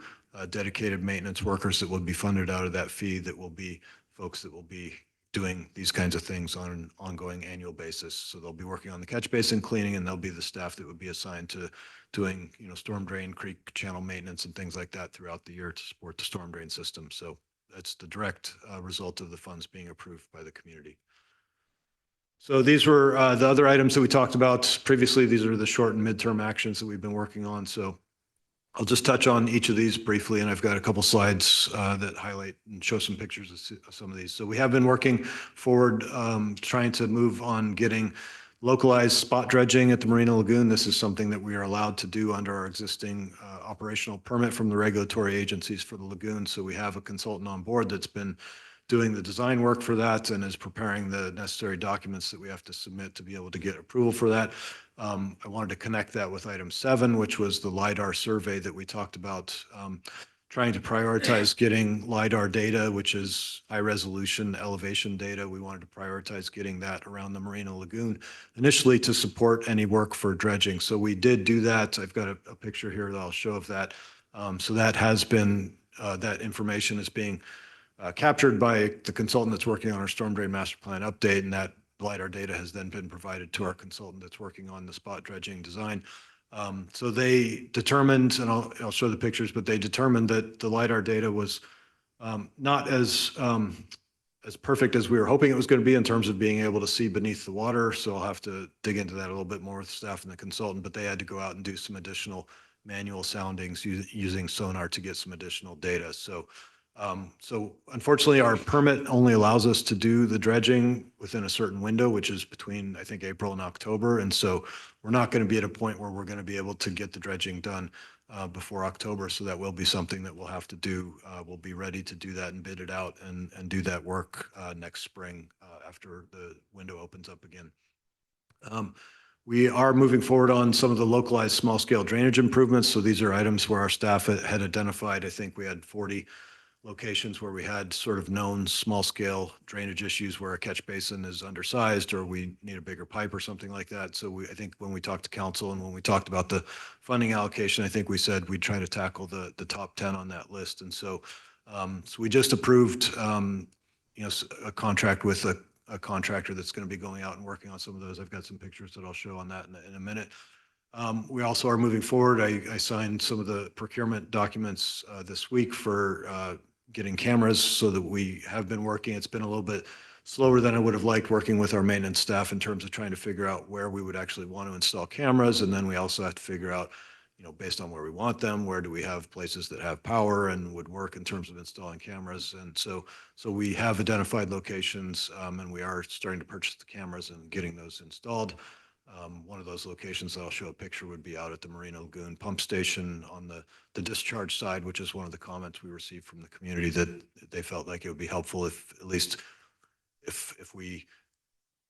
dedicated maintenance workers that will be funded out of that fee, that will be folks that will be doing these kinds of things on an ongoing annual basis. So they'll be working on the catch basin cleaning, and they'll be the staff that would be assigned to doing, storm drain, creek channel maintenance and things like that throughout the year to support the storm drain system. So that's the direct result of the funds being approved by the community. So these were the other items that we talked about previously. These are the short and midterm actions that we've been working on. So I'll just touch on each of these briefly, and I've got a couple slides that highlight and show some pictures of some of these. So we have been working forward, trying to move on getting localized spot dredging at the Marina Lagoon. This is something that we are allowed to do under our existing operational permit from the regulatory agencies for the lagoon. So we have a consultant on board that's been doing the design work for that and is preparing the necessary documents that we have to submit to be able to get approval for that. I wanted to connect that with item 7, which was the LiDAR survey that we talked about, trying to prioritize getting LiDAR data, which is high resolution elevation data. We wanted to prioritize getting that around the Marina Lagoon initially to support any work for dredging. So we did do that. I've got a picture here that I'll show of that. So that has been, that information is being captured by the consultant that's working on our storm drain master plan update, and that LiDAR data has then been provided to our consultant that's working on the spot dredging design. So they determined, and I'll show the pictures, but they determined that the LiDAR data was not as perfect as we were hoping it was going to be in terms of being able to see beneath the water. So I'll have to dig into that a little bit more with staff and the consultant, but they had to go out and do some additional manual soundings using sonar to get some additional data. So unfortunately, our permit only allows us to do the dredging within a certain window, which is between, I think, April and October. And so we're not going to be at a point where we're going to be able to get the dredging done before October. So that will be something that we'll have to do. We'll be ready to do that and bid it out and do that work next spring after the window opens up again. We are moving forward on some of the localized small-scale drainage improvements. So these are items where our staff had identified. I think we had 40 locations where we had sort of known small-scale drainage issues where a catch basin is undersized or we need a bigger pipe or something like that. So I think when we talked to council and when we talked about the funding allocation, I think we said we'd try to tackle the top 10 on that list. And so we just approved a contract with a contractor that's going to be going out and working on some of those. I've got some pictures that I'll show on that in a minute. We also are moving forward. I signed some of the procurement documents this week for getting cameras so that we have been working. It's been a little bit slower than I would have liked working with our maintenance staff in terms of trying to figure out where we would actually want to install cameras. And then we also have to figure out, based on where we want them, where do we have places that have power and would work in terms of installing cameras. And so we have identified locations and we are starting to purchase the cameras and getting those installed. One of those locations that I'll show a picture would be out at the Marina Lagoon pump station on the discharge side, which is one of the comments we received from the community that they felt like it would be helpful if at least if we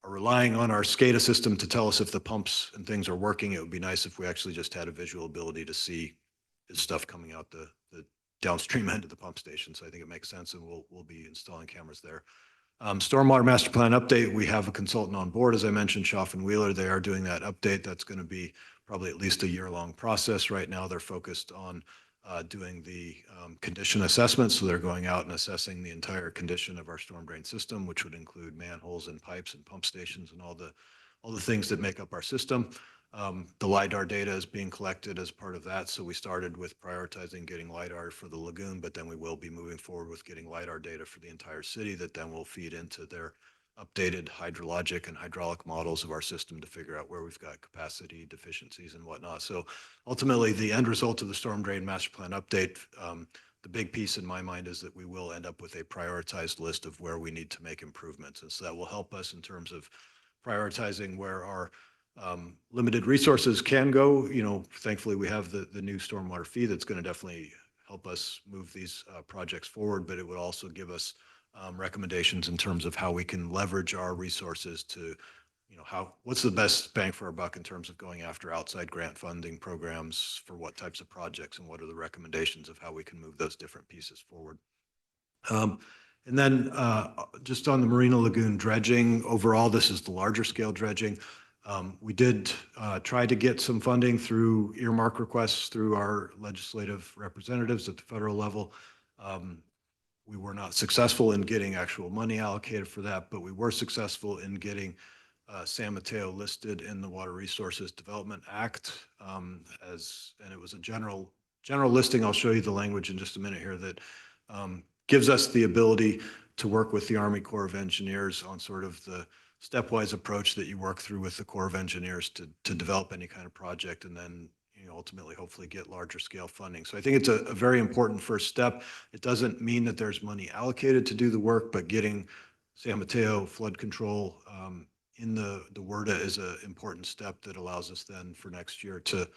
are relying on our SCADA system to tell us if the pumps and things are working, it would be nice if we actually just had a visual ability to see stuff coming out the downstream end of the pump station. So I think it makes sense, and we'll be installing cameras there. Stormwater master plan update, we have a consultant on board, as I mentioned, Schaff and Wheeler. They are doing that update. That's going to be probably at least a year-long process. Right now, they're focused on doing the condition assessment. So they're going out and assessing the entire condition of our storm drain system, which would include manholes and pipes and pump stations and all the things that make up our system. The LiDAR data is being collected as part of that. So we started with prioritizing getting LiDAR for the lagoon, but then we will be moving forward with getting LiDAR data for the entire city that then will feed into their updated hydrologic and hydraulic models of our system to figure out where we've got capacity deficiencies and whatnot. So ultimately, the end result of the storm drain master plan update, the big piece in my mind is that we will end up with a prioritized list of where we need to make improvements. And so that will help us in terms of prioritizing where our limited resources can go. Thankfully, we have the new stormwater fee that's going to definitely help us move these projects forward, but it would also give us recommendations in terms of how we can leverage our resources to, what's the best bang for our buck in terms of going after outside grant funding programs for what types of projects, and what are the recommendations of how we can move those different pieces forward. And then just on the Marina Lagoon dredging, overall, this is the larger scale dredging. We did try to get some funding through earmark requests through our legislative representatives at the federal level. We were not successful in getting actual money allocated for that, but we were successful in getting San Mateo listed in the Water Resources Development Act and it was a general listing. I'll show you the language in just a minute here that gives us the ability to work with the Army Corps of Engineers on sort of the stepwise approach that you work through with the Corps of Engineers to develop any kind of project and then ultimately hopefully get larger scale funding. So I think it's a very important first step. It doesn't mean that there's money allocated to do the work, but getting San Mateo flood control in the WRDA is an important step that allows us then for next year to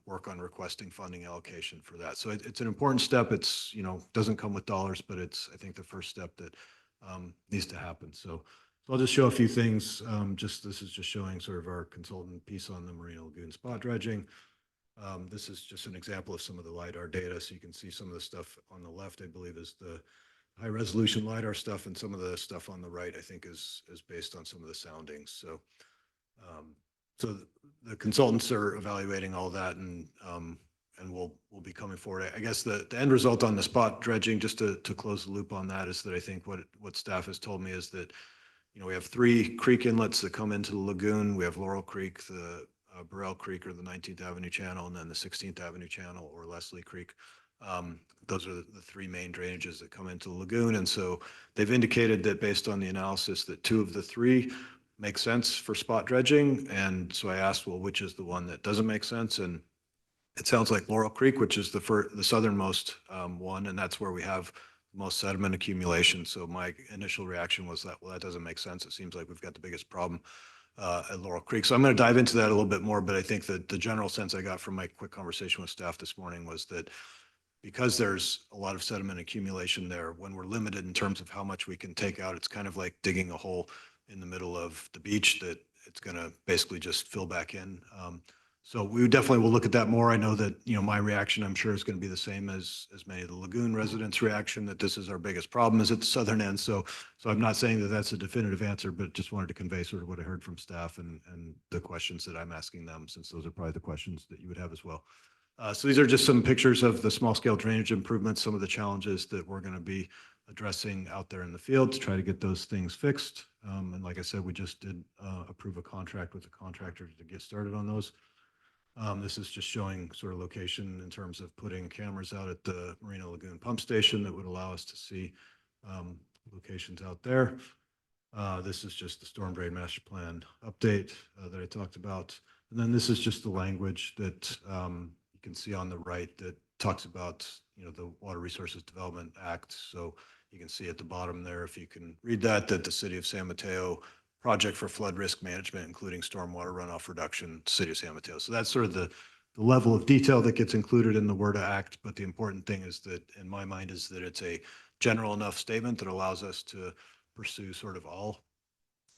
work on requesting funding allocation for that. So it's an important step. It's, doesn't come with dollars, but it's, I think, the first step that needs to happen. So I'll just show a few things. This is just showing sort of our consultant piece on the Marina Lagoon spot dredging. This is just an example of some of the LiDAR data. So you can see some of the stuff on the left, I believe, is the high resolution LiDAR stuff, and some of the stuff on the right, I think, is based on some of the soundings. So, the consultants are evaluating all that, and we'll be coming forward. I guess the end result on the spot dredging, just to close the loop on that, is that I think what staff has told me is that, we have 3 creek inlets that come into the lagoon. We have Laurel Creek, the Burrell Creek, or the 19th Avenue Channel, and then the 16th Avenue Channel, or Leslie Creek. Those are the 3 main drainages that come into the lagoon. And so they've indicated that based on the analysis that 2 of the 3 make sense for spot dredging. And so I asked, well, which is the one that doesn't make sense? And it sounds like Laurel Creek, which is the southernmost one, and that's where we have most sediment accumulation. So my initial reaction was that, well, that doesn't make sense. It seems like we've got the biggest problem at Laurel Creek. So I'm going to dive into that a little bit more, but I think that the general sense I got from my quick conversation with staff this morning was that because there's a lot of sediment accumulation there, when we're limited in terms of how much we can take out, it's kind of like digging a hole in the middle of the beach that it's going to basically just fill back in. So we definitely will look at that more. I know that, my reaction, I'm sure, is going to be the same as many of the lagoon residents' reaction, that this is our biggest problem is at the southern end. So I'm not saying that that's a definitive answer, but just wanted to convey sort of what I heard from staff and the questions that I'm asking them, since those are probably the questions that you would have as well. So these are just some pictures of the small scale drainage improvements, some of the challenges that we're going to be addressing out there in the field to try to get those things fixed. And like I said, we just did approve a contract with the contractor to get started on those. This is just showing sort of location in terms of putting cameras out at the Marina Lagoon pump station that would allow us to see locations out there. This is just the storm drain master plan update that I talked about. And then this is just the language that you can see on the right that talks about, the Water Resources Development Act. So you can see at the bottom there, if you can read that the City of San Mateo project for flood risk management, including stormwater runoff reduction, City of San Mateo. So that's sort of the level of detail that gets included in the WRDA Act. But the important thing is that, in my mind, is that it's a general enough statement that allows us to pursue sort of all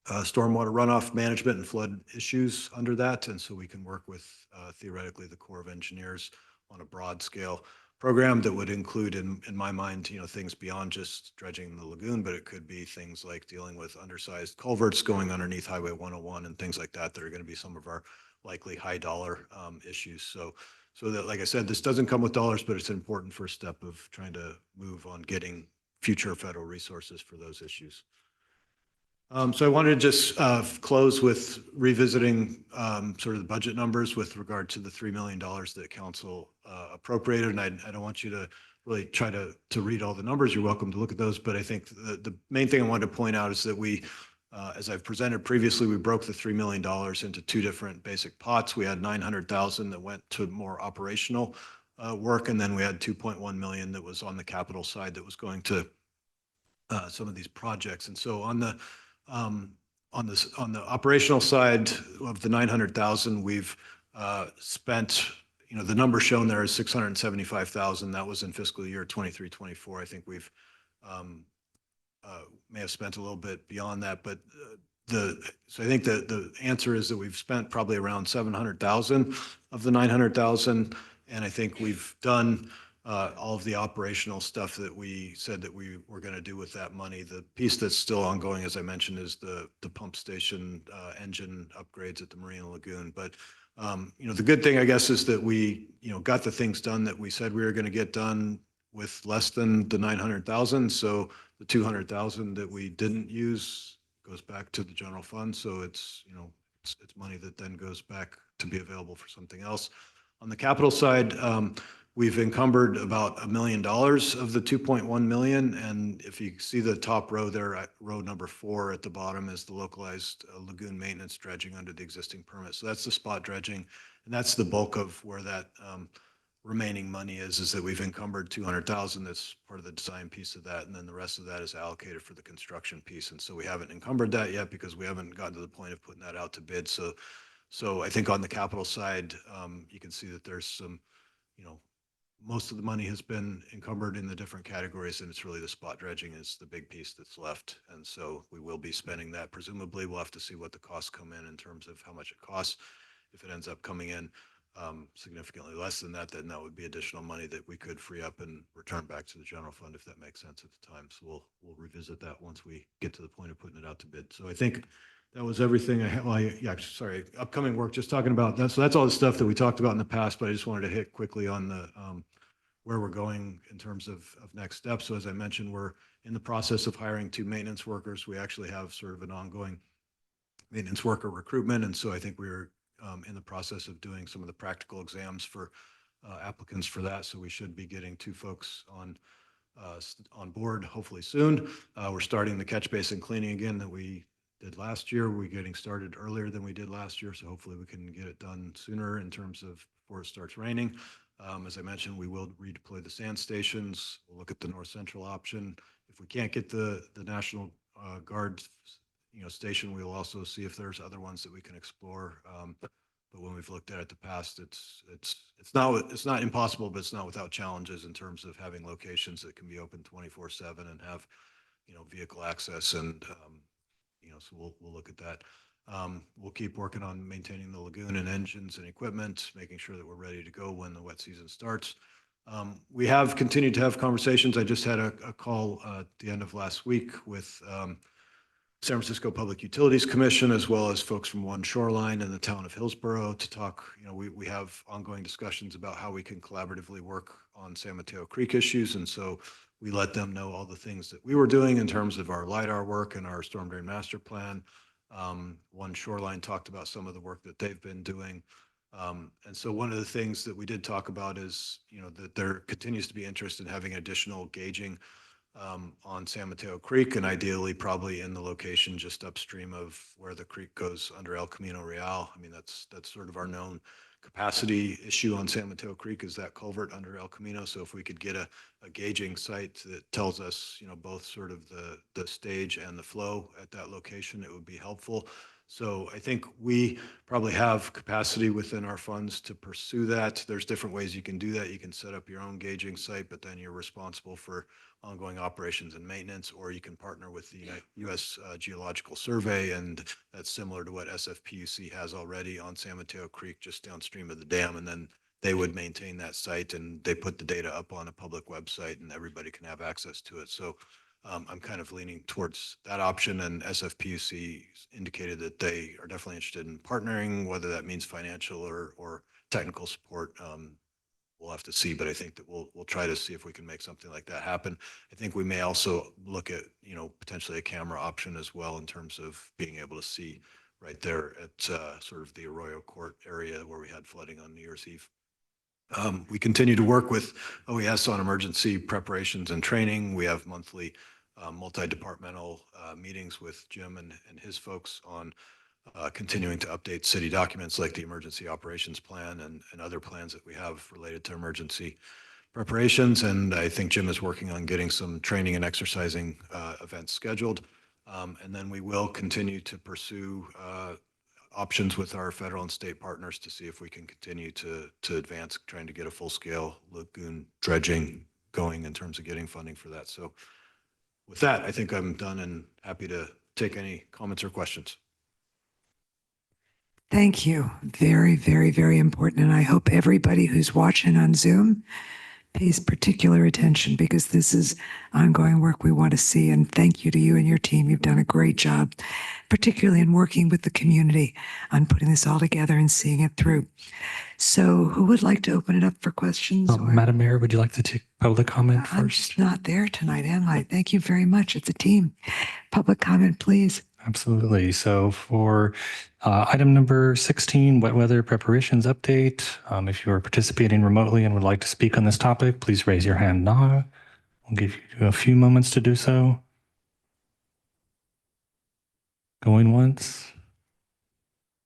stormwater runoff management and flood issues under that. And so we can work with theoretically the Corps of Engineers on a broad scale program that would include, in my mind, things beyond just dredging the lagoon, but it could be things like dealing with undersized culverts going underneath Highway 101 and things like that that are going to be some of our likely high dollar issues. So that, like I said, this doesn't come with dollars, but it's an important first step of trying to move on getting future federal resources for those issues. So I wanted to just close with revisiting sort of the budget numbers with regard to the $3 million that council appropriated. And I don't want you to really try to read all the numbers. You're welcome to look at those. But I think the main thing I wanted to point out is that we, as I've presented previously, we broke the $3 million into 2 different basic pots. We had $900,000 that went to more operational work. And then we had $2.1 million that was on the capital side that was going to some of these projects. And so on the operational side of the 900,000, we've spent, the number shown there is 675,000. That was in fiscal year 23-24. I think we've may have spent a little bit beyond that, but so I think that the answer is that we've spent probably around 700,000 of the 900,000, and I think we've done all of the operational stuff that we said that we were going to do with that money. The piece that's still ongoing, as I mentioned, is the pump station engine upgrades at the Marina Lagoon. But the good thing, I guess, is that we got the things done that we said we were going to get done with less than the 900,000. So the 200,000 that we didn't use goes back to the general fund. So it's money that then goes back to be available for something else. On the capital side, we've encumbered about $1 million of the 2.1 million. And if you see the top row there, at row number 4 at the bottom is the localized lagoon maintenance dredging under the existing permit. So that's the spot dredging. And that's the bulk of where that remaining money is that we've encumbered 200,000. That's part of the design piece of that. And then the rest of that is allocated for the construction piece. And so we haven't encumbered that yet because we haven't gotten to the point of putting that out to bid. So I think on the capital side, you can see that there's some, most of the money has been encumbered in the different categories, and it's really the spot dredging is the big piece that's left. And so we will be spending that. Presumably, we'll have to see what the costs come in terms of how much it costs. If it ends up coming in significantly less than that, then that would be additional money that we could free up and return back to the general fund if that makes sense at the time. So we'll revisit that once we get to the point of putting it out to bid. So I think that was everything I had. Well, yeah, sorry, upcoming work, just talking about that. So that's all the stuff that we talked about in the past, but I just wanted to hit quickly on the where we're going in terms of next steps. So as I mentioned, we're in the process of hiring 2 maintenance workers. We actually have sort of an ongoing maintenance worker recruitment. And so I think we're in the process of doing some of the practical exams for applicants for that. So we should be getting 2 folks on board hopefully soon. We're starting the catch basin cleaning again that we did last year. We're getting started earlier than we did last year. So hopefully we can get it done sooner in terms of before it starts raining. As I mentioned, we will redeploy the sand stations. We'll look at the North Central option. If we can't get the National Guard station, we will also see if there's other ones that we can explore. But when we've looked at it in the past, it's not impossible, but it's not without challenges in terms of having locations that can be open 24/7 and have vehicle access. And so we'll look at that. We'll keep working on maintaining the lagoon and engines and equipment, making sure that we're ready to go when the wet season starts. We have continued to have conversations. I just had a call at the end of last week with San Francisco Public Utilities Commission, as well as folks from One Shoreline and the town of Hillsborough to talk. We have ongoing discussions about how we can collaboratively work on San Mateo Creek issues. And so we let them know all the things that we were doing in terms of our LIDAR work and our storm drain master plan. One Shoreline talked about some of the work that they've been doing. And so one of the things that we did talk about is, that there continues to be interest in having additional gauging on San Mateo Creek, and ideally probably in the location just upstream of where the creek goes under El Camino Real. I mean, that's sort of our known capacity issue on San Mateo Creek, is that culvert under El Camino. So if we could get a gauging site that tells us, both sort of the stage and the flow at that location, it would be helpful. So I think we probably have capacity within our funds to pursue that. There's different ways you can do that. You can set up your own gauging site, but then you're responsible for ongoing operations and maintenance, or you can partner with the U.S. Geological Survey, and that's similar to what SFPUC has already on San Mateo Creek, just downstream of the dam, and then they would maintain that site, and they put the data up on a public website, and everybody can have access to it. So I'm kind of leaning towards that option, and SFPUC indicated that they are definitely interested in partnering, whether that means financial or technical support. We'll have to see, but I think that we'll try to see if we can make something like that happen. I think we may also look at, potentially a camera option as well, in terms of being able to see right there at sort of the Arroyo Court area where we had flooding on New Year's Eve. We continue to work with OES on emergency preparations and training. We have monthly multi-departmental meetings with Jim and his folks on continuing to update city documents like the emergency operations plan and other plans that we have related to emergency preparations. And I think Jim is working on getting some training and exercising events scheduled. And then we will continue to pursue options with our federal and state partners to see if we can continue to advance trying to get a full-scale lagoon dredging going in terms of getting funding for that. So with that, I think I'm done and happy to take any comments or questions. Thank you. Very, very, very important. And I hope everybody who's watching on Zoom pays particular attention, because this is ongoing work we want to see. And thank you to you and your team. You've done a great job, particularly in working with the community on putting this all together and seeing it through. So who would like to open it up for questions? Madam Mayor, would you like to take public comment I'm first? just not there tonight, am I? Thank you very much. It's a team. Public comment, please. Absolutely. So for item number 16, wet weather preparations update. If you are participating remotely and would like to speak on this topic, please raise your hand now. We'll give you a few moments to do so. Going once.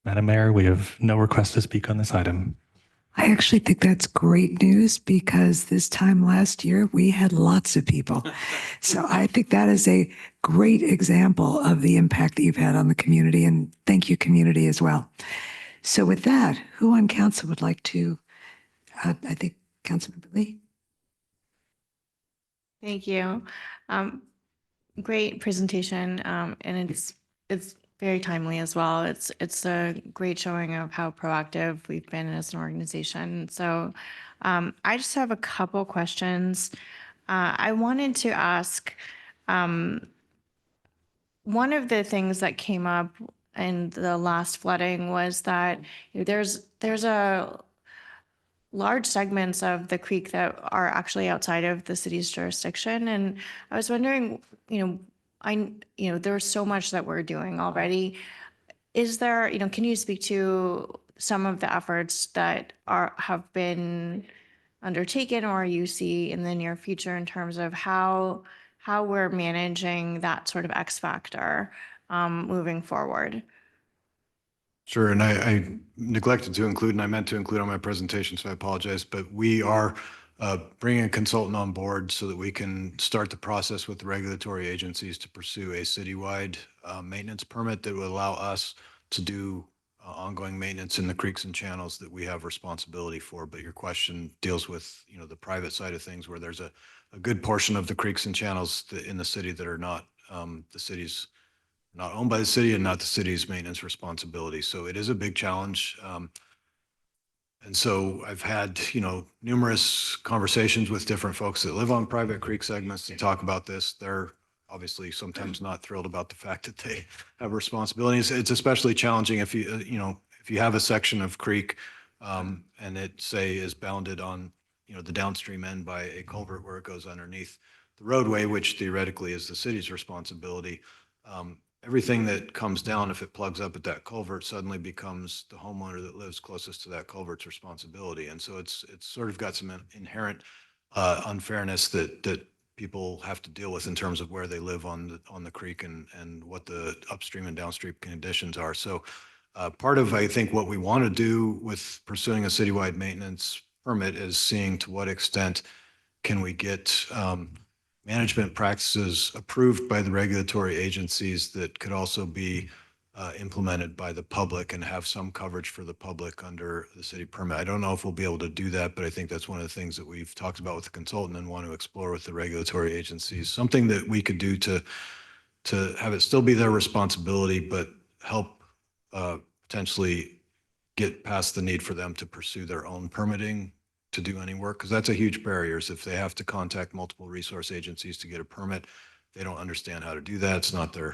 Madam Mayor, we have no request to speak on this item. I actually think that's great news, because this time last year we had lots of people. So I think that is a great example of the impact that you've had on the community, and thank you, community, as well. So with that, who on council would like to, I think Councilmember Lee. Thank you. Great presentation, and it's very timely as well. It's a great showing of how proactive we've been as an organization. So, I just have a couple questions. I wanted to ask, one of the things that came up in the last flooding was that there's a large segments of the creek that are actually outside of the city's jurisdiction. And I was wondering, there's so much that we're doing already. Is there, can you speak to some of the efforts that have been undertaken or you see in the near future in terms of how we're managing that sort of X factor moving forward? Sure, and I neglected to include, and I meant to include on my presentation, so I apologize, but we are bringing a consultant on board so that we can start the process with the regulatory agencies to pursue a citywide maintenance permit that would allow us to do ongoing maintenance in the creeks and channels that we have responsibility for. But your question deals with, the private side of things, where there's a good portion of the creeks and channels in the city that are not the city's not owned by the city and not the city's maintenance responsibility. So it is a big challenge. And so I've had, numerous conversations with different folks that live on private creek segments to talk about this. They're obviously sometimes not thrilled about the fact that they have responsibilities. It's especially challenging if if you have a section of creek and it, say, is bounded on, the downstream end by a culvert where it goes underneath the roadway, which theoretically is the city's responsibility. Everything that comes down, if it plugs up at that culvert, suddenly becomes the homeowner that lives closest to that culvert's responsibility. And so it's sort of got some inherent unfairness that people have to deal with in terms of where they live on the creek and what the upstream and downstream conditions are. So part of, I think, what we want to do with pursuing a citywide maintenance permit is seeing to what extent can we get management practices approved by the regulatory agencies that could also be implemented by the public and have some coverage for the public under the city permit. I don't know if we'll be able to do that, but I think that's one of the things that we've talked about with the consultant and want to explore with the regulatory agencies. Something that we could do to have it still be their responsibility, but help potentially get past the need for them to pursue their own permitting to do any work, because that's a huge barrier. Is if they have to contact multiple resource agencies to get a permit, they don't understand how to do that. It's not their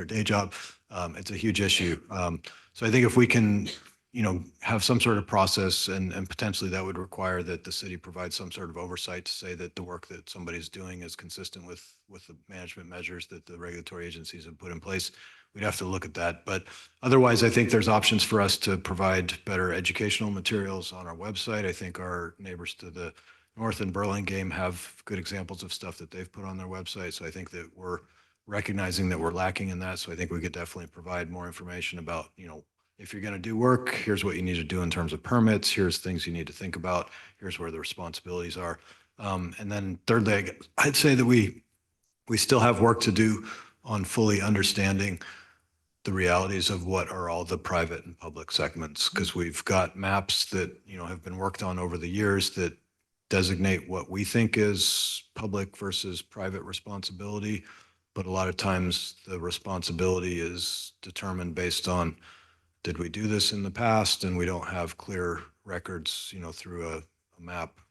day job. It's a huge issue. So I think if we can, have some sort of process, and potentially that would require that the city provide some sort of oversight to say that the work that somebody's doing is consistent with the management measures that the regulatory agencies have put in place. We'd have to look at that. But otherwise, I think there's options for us to provide better educational materials on our website. I think our neighbors to the north in Burlingame have good examples of stuff that they've put on their website. So I think that we're recognizing that we're lacking in that. So I think we could definitely provide more information about, if you're going to do work, here's what you need to do in terms of permits. Here's things you need to think about. Here's where the responsibilities are. And then thirdly, I'd say that we still have work to do on fully understanding the realities of what are all the private and public segments, because we've got maps that, have been worked on over the years that designate what we think is public versus private responsibility. But a lot of times the responsibility is determined based on, did we do this in the past? And we don't have clear records, through a map,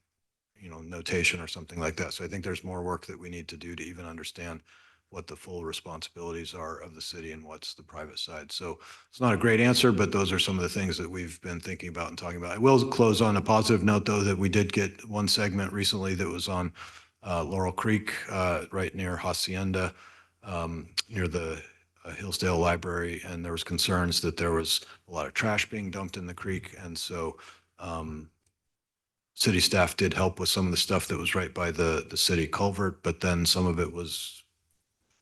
notation or something like that. So I think there's more work that we need to do to even understand what the full responsibilities are of the city and what's the private side. So it's not a great answer, but those are some of the things that we've been thinking about and talking about. I will close on a positive note, though, that we did get one segment recently that was on Laurel Creek, right near Hacienda, near the Hillsdale Library, and there was concerns that there was a lot of trash being dumped in the creek. And so city staff did help with some of the stuff that was right by the city culvert, but then some of it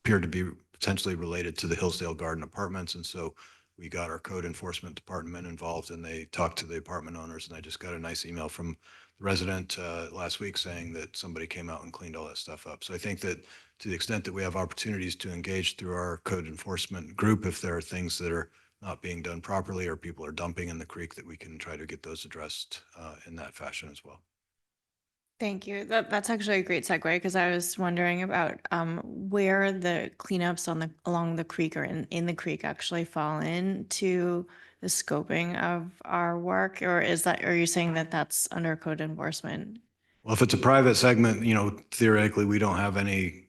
appeared to be potentially related to the Hillsdale Garden Apartments. And so we got our code enforcement department involved, and they talked to the apartment owners. And I just got a nice email from the resident last week saying that somebody came out and cleaned all that stuff up. So I think that to the extent that we have opportunities to engage through our code enforcement group, if there are things that are not being done properly or people are dumping in the creek, that we can try to get those addressed in that fashion as well. Thank you. That's actually a great segue because I was wondering about where the cleanups along the creek or in the creek actually fall into the scoping of our work, or are you saying that that's under code enforcement? Well, if it's a private segment, theoretically, we don't have any,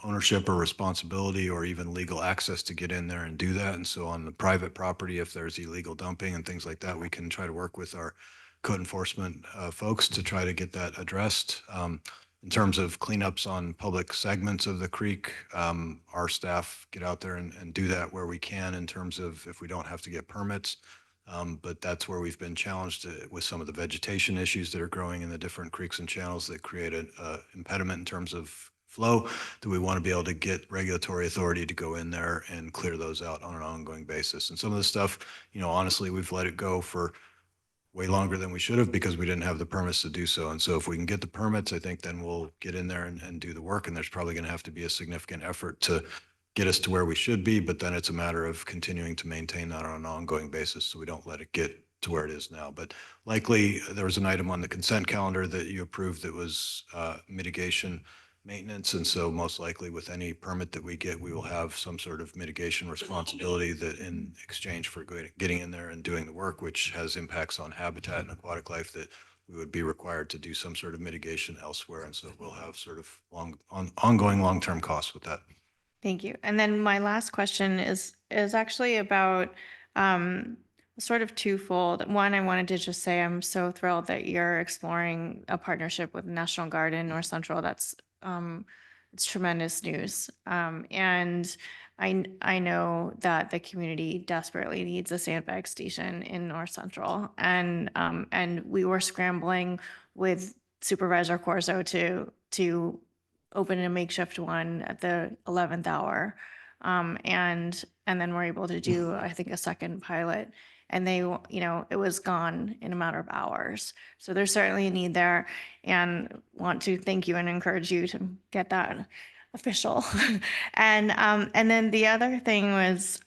ownership or responsibility or even legal access to get in there and do that. And so on the private property, if there's illegal dumping and things like that, we can try to work with our code enforcement folks to try to get that addressed. In terms of cleanups on public segments of the creek, our staff get out there and do that where we can in terms of if we don't have to get permits. But that's where we've been challenged with some of the vegetation issues that are growing in the different creeks and channels that create an impediment in terms of flow. Do we want to be able to get regulatory authority to go in there and clear those out on an ongoing basis? And some of the stuff, honestly, we've let it go for way longer than we should have because we didn't have the permits to do so. And so if we can get the permits, I think then we'll get in there and do the work. And there's probably going to have to be a significant effort to get us to where we should be, but then it's a matter of continuing to maintain that on an ongoing basis so we don't let it get to where it is now. But likely there was an item on the consent calendar that you approved that was mitigation maintenance. And so most likely with any permit that we get, we will have some sort of mitigation responsibility that in exchange for getting in there and doing the work, which has impacts on habitat and aquatic life, that we would be required to do some sort of mitigation elsewhere. And so we'll have sort of ongoing long-term costs with that. Thank you. And then my last question is actually about sort of twofold. One, I wanted to just say I'm so thrilled that you're exploring a partnership with National Guard in North Central. That's it's tremendous news. And I know that the community desperately needs a sandbag station in North Central, and we were scrambling with Supervisor Corso to open a makeshift one at the 11th hour. And then we're able to do, I think, a second pilot, and it was gone in a matter of hours. So there's certainly a need there, and want to thank you and encourage you to get that official. And then the other thing was,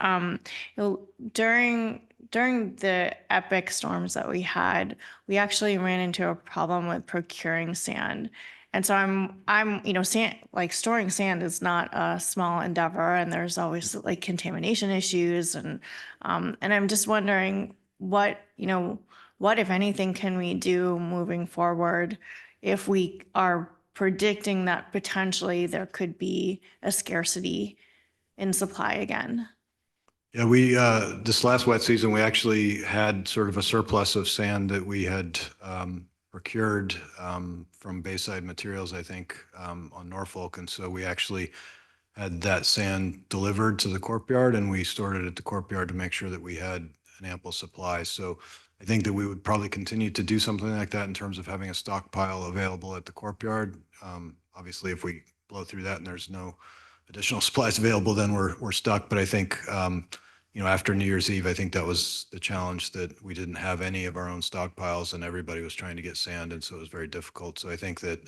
during the epic storms that we had, we actually ran into a problem with procuring sand. And so sand, like storing sand is not a small endeavor, and there's always like contamination issues. And I'm just wondering what if anything can we do moving forward if we are predicting that potentially there could be a scarcity in supply again? Yeah, this last wet season, we actually had sort of a surplus of sand that we had procured from Bayside Materials, I think, on Norfolk. And so we actually had that sand delivered to the corp yard, and we stored it at the corp yard to make sure that we had an ample supply. So I think that we would probably continue to do something like that in terms of having a stockpile available at the corp yard. Obviously, if we blow through that and there's no additional supplies available, then we're stuck. But I think after New Year's Eve, I think that was the challenge, that we didn't have any of our own stockpiles and everybody was trying to get sand. And so it was very difficult. So I think that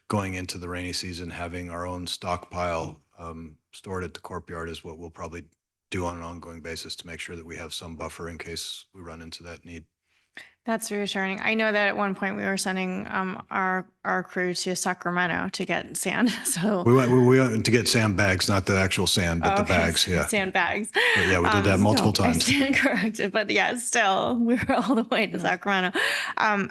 going into the rainy season, having our own stockpile stored at the corp yard is what we'll probably do on an ongoing basis to make sure that we have some buffer in case we run into that need. That's reassuring. I know that at one point we were sending our crew to Sacramento to get sand. So we went to get sandbags, not the actual sand, but the bags. Yeah, sandbags. But yeah, we did that multiple times. I stand corrected, but yeah, still we were all the way to Sacramento.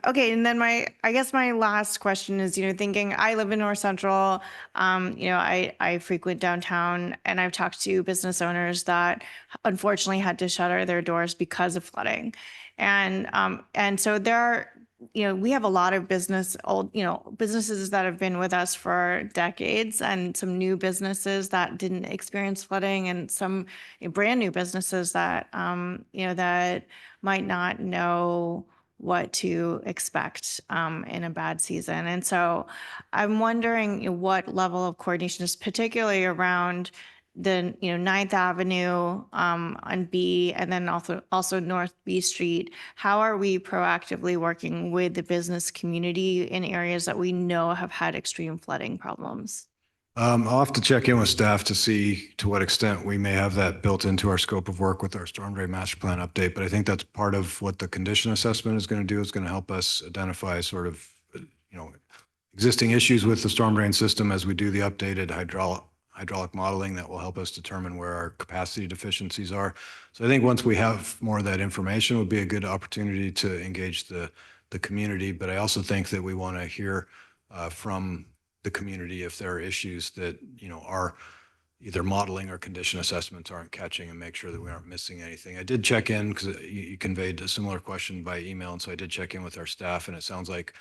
Okay, and then I guess my last question is, thinking I live in North Central. I frequent downtown, and I've talked to business owners that unfortunately had to shutter their doors because of flooding. And so there are, we have a lot of businesses that have been with us for decades, and some new businesses that didn't experience flooding, and some brand new businesses that, that might not know what to expect in a bad season. And so I'm wondering what level of coordination is particularly around the 9th Avenue on B, and then also North B Street. How are we proactively working with the business community in areas that we know have had extreme flooding problems? I'll have to check in with staff to see to what extent we may have that built into our scope of work with our storm drain master plan update. But I think that's part of what the condition assessment is going to do. Is going to help us identify sort of, existing issues with the storm drain system as we do the updated hydraulic modeling that will help us determine where our capacity deficiencies are. So I think once we have more of that information, it would be a good opportunity to engage the community. But I also think that we want to hear from the community if there are issues that, are either modeling or condition assessments aren't catching, and make sure that we aren't missing anything. I did check in because you conveyed a similar question by email. And so I did check in with our staff, and it sounds like,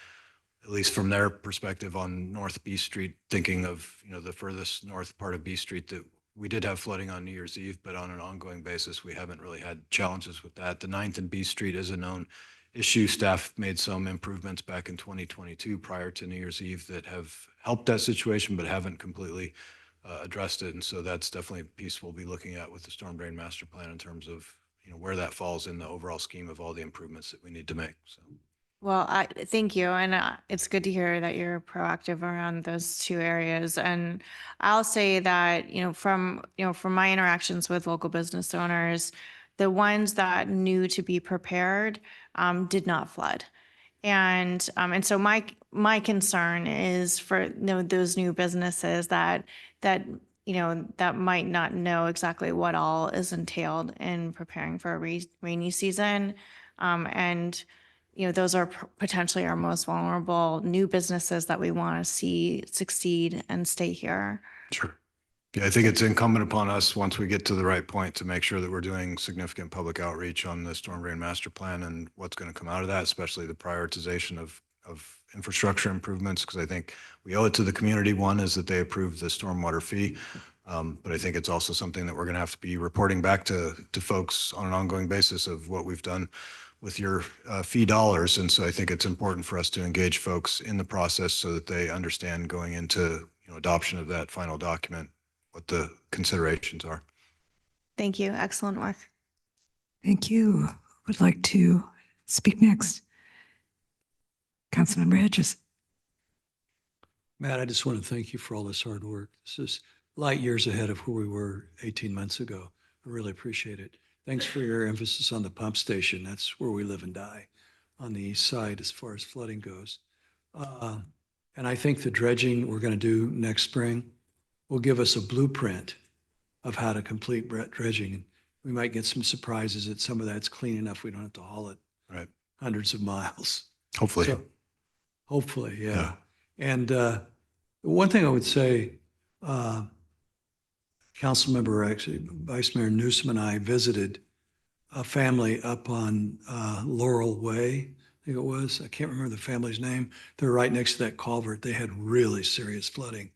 at least from their perspective on North B Street, thinking of, the furthest north part of B Street, that we did have flooding on New Year's Eve, but on an ongoing basis, we haven't really had challenges with that. The 9th and B Street is a known issue. Staff made some improvements back in 2022 prior to New Year's Eve that have helped that situation, but haven't completely addressed it. And so that's definitely a piece we'll be looking at with the storm drain master plan in terms of, where that falls in the overall scheme of all the improvements that we need to make. So. Well, I thank you. And it's good to hear that you're proactive around those two areas. And I'll say that, from my interactions with local business owners, the ones that knew to be prepared did not flood. And so my concern is for those new businesses that might not know exactly what all is entailed in preparing for a rainy season. And those are potentially our most vulnerable new businesses that we want to see succeed and stay here. Sure. Yeah, I think it's incumbent upon us, once we get to the right point, to make sure that we're doing significant public outreach on the storm drain master plan and what's going to come out of that, especially the prioritization of infrastructure improvements, because I think we owe it to the community. One is that they approved the stormwater fee, but I think it's also something that we're going to have to be reporting back to folks on an ongoing basis of what we've done with your fee dollars. And so I think it's important for us to engage folks in the process so that they understand going into adoption of that final document what the considerations are. Thank you. Excellent work. Thank you. Would like to speak next? Councilmember Hedges. Matt, I just want to thank you for all this hard work. This is light years ahead of where we were 18 months ago. I really appreciate it. Thanks for your emphasis on the pump station. That's where we live and die on the east side as far as flooding goes. And I think the dredging we're going to do next spring will give us a blueprint of how to complete dredging. We might get some surprises that some of that's clean enough we don't have to haul it hundreds of miles. Hopefully. So, hopefully, yeah. And one thing I would say, Councilmember, actually, Vice Mayor Newsom and I visited a family up on Laurel Way, I think it was. I can't remember the family's name. They're right next to that culvert. They had really serious flooding.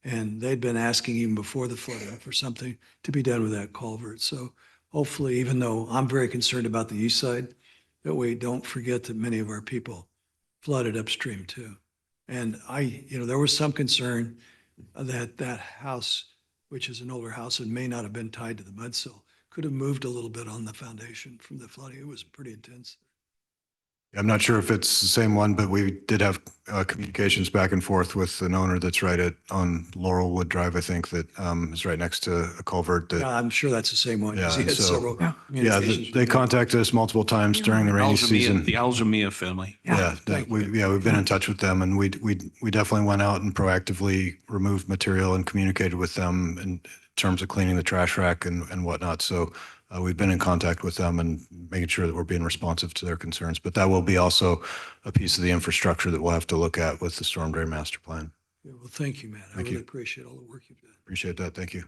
And they'd been asking even before the flooding for something to be done with that culvert. So hopefully, even though I'm very concerned about the east side, that we don't forget that many of our people flooded upstream too. And there was some concern that that house, which is an older house and may not have been tied to the mudsill, could have moved a little bit on the foundation from the flooding. It was pretty intense. I'm not sure if it's the same one, but we did have communications back and forth with an owner that's on Laurelwood Drive, I think, that is right next to a culvert. That, I'm sure that's the same one. Yeah, He had so- several yeah, communications. they contacted us multiple times during the rainy season. The Alzamia family. We've been in touch with them, and we definitely went out and proactively removed material and communicated with them in terms of cleaning the trash rack and whatnot. So we've been in contact with them and making sure that we're being responsive to their concerns. But that will be also a piece of the infrastructure that we'll have to look at with the storm drain master plan. Yeah, well, thank you, man. I really appreciate all the work you've done. Appreciate that. Thank you.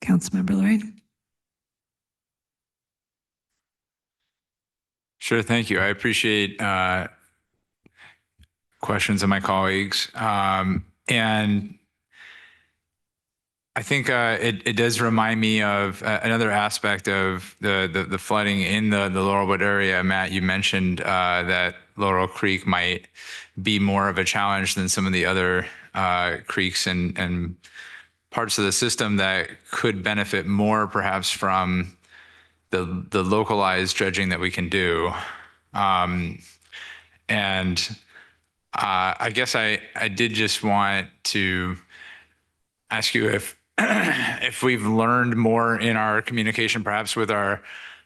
Councilmember Lorraine. Sure, thank you. I appreciate questions of my colleagues. And I think it does remind me of another aspect of the flooding in the Laurelwood area. Matt, you mentioned that Laurel Creek might be more of a challenge than some of the other creeks and parts of the system that could benefit more perhaps from the localized dredging that we can do. And I guess I did just want to ask you if we've learned more in our communication, perhaps with our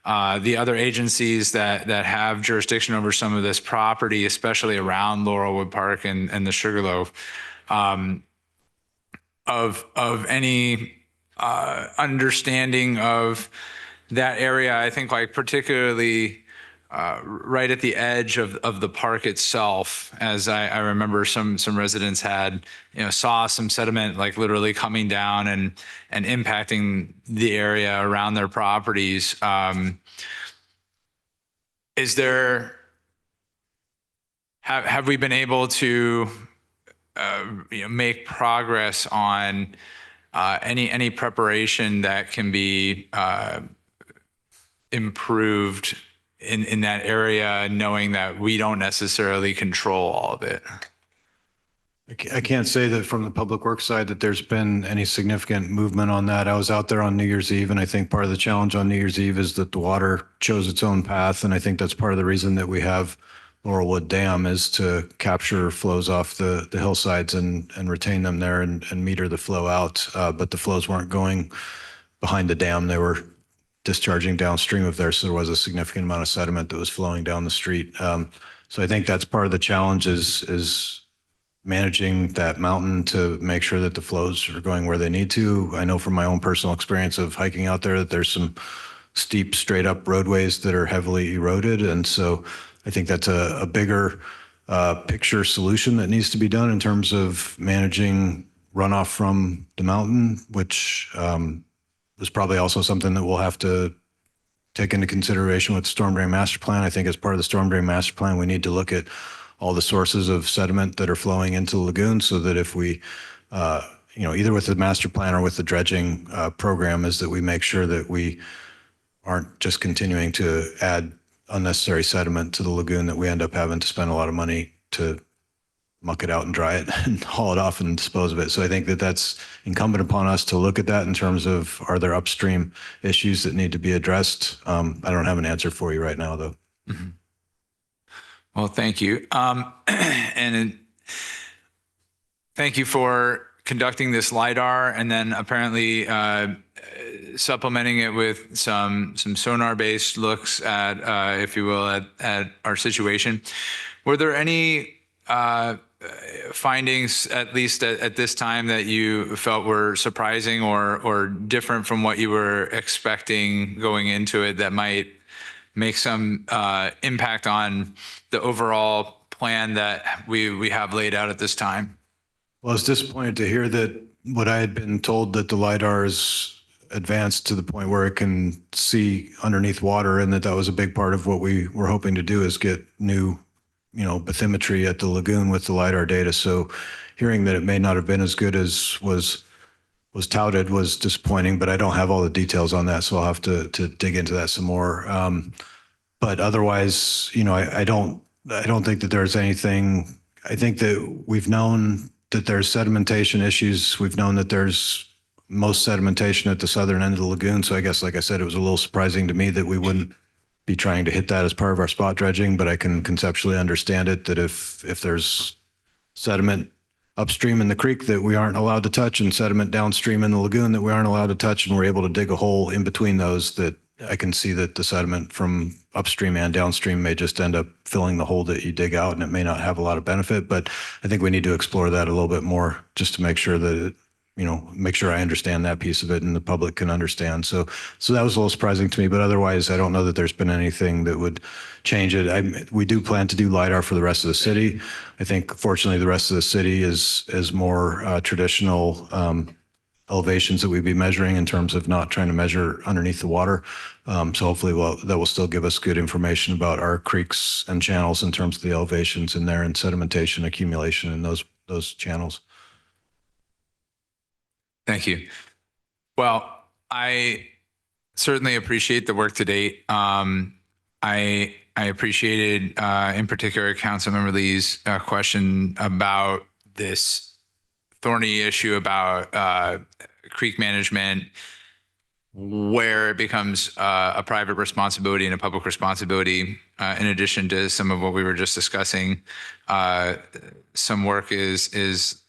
the other agencies that have jurisdiction over some of this property, especially around Laurelwood Park and the Sugarloaf, of any understanding of that area. I think like particularly right at the edge of the park itself, as I remember some residents had, saw some sediment like literally coming down and impacting the area around their properties. Is there, have we been able to make progress on any preparation that can be improved in that area, knowing that we don't necessarily control all of it? I can't say that from the public works side that there's been any significant movement on that. I was out there on New Year's Eve, and I think part of the challenge on New Year's Eve is that the water chose its own path. And I think that's part of the reason that we have Laurelwood Dam, is to capture flows off the hillsides and retain them there and meter the flow out. But the flows weren't going behind the dam. They were discharging downstream of there. So there was a significant amount of sediment that was flowing down the street. So I think that's part of the challenge is managing that mountain to make sure that the flows are going where they need to. I know from my own personal experience of hiking out there that there's some steep, straight up roadways that are heavily eroded. And so I think that's a bigger picture solution that needs to be done in terms of managing runoff from the mountain, which is probably also something that we'll have to take into consideration with the storm drain master plan. I think as part of the storm drain master plan, we need to look at all the sources of sediment that are flowing into the lagoon, so that if we, either with the master plan or with the dredging program, is that we make sure that we aren't just continuing to add unnecessary sediment to the lagoon, that we end up having to spend a lot of money to muck it out and dry it and haul it off and dispose of it. So I think that that's incumbent upon us to look at that in terms of, are there upstream issues that need to be addressed? I don't have an answer for you right now, though. Mm-hmm. Well, thank you. And thank you for conducting this LiDAR and then apparently supplementing it with some sonar-based looks at, if you will, at our situation. Were there any findings, at least at this time, that you felt were surprising or different from what you were expecting going into it, that might make some impact on the overall plan that we have laid out at this time? Well, I was disappointed to hear that what I had been told, that the LiDAR is advanced to the point where it can see underneath water, and that was a big part of what we were hoping to do, is get new, bathymetry at the lagoon with the LiDAR data. So hearing that it may not have been as good as was touted was disappointing, but I don't have all the details on that, so I'll have to dig into that some more. But otherwise, I don't think that there's anything. I think that we've known that there's sedimentation issues. We've known that there's most sedimentation at the southern end of the lagoon. So I guess, like I said, it was a little surprising to me that we wouldn't be trying to hit that as part of our spot dredging, but I can conceptually understand it, that if there's sediment upstream in the creek that we aren't allowed to touch, and sediment downstream in the lagoon that we aren't allowed to touch, and we're able to dig a hole in between those, that I can see that the sediment from upstream and downstream may just end up filling the hole that you dig out, and it may not have a lot of benefit. But I think we need to explore that a little bit more, just to make sure that make sure I understand that piece of it and the public can understand. So that was a little surprising to me, but otherwise I don't know that there's been anything that would change it. We do plan to do LiDAR for the rest of the city. I think fortunately the rest of the city is more traditional elevations that we'd be measuring, in terms of not trying to measure underneath the water. So hopefully that will still give us good information about our creeks and channels in terms of the elevations in there, and sedimentation accumulation in those channels. Thank you. Well, I certainly appreciate the work to date. I appreciated, in particular, Councilmember Lee's question about this thorny issue about creek management, where it becomes a private responsibility and a public responsibility. In addition to some of what we were just discussing, some work is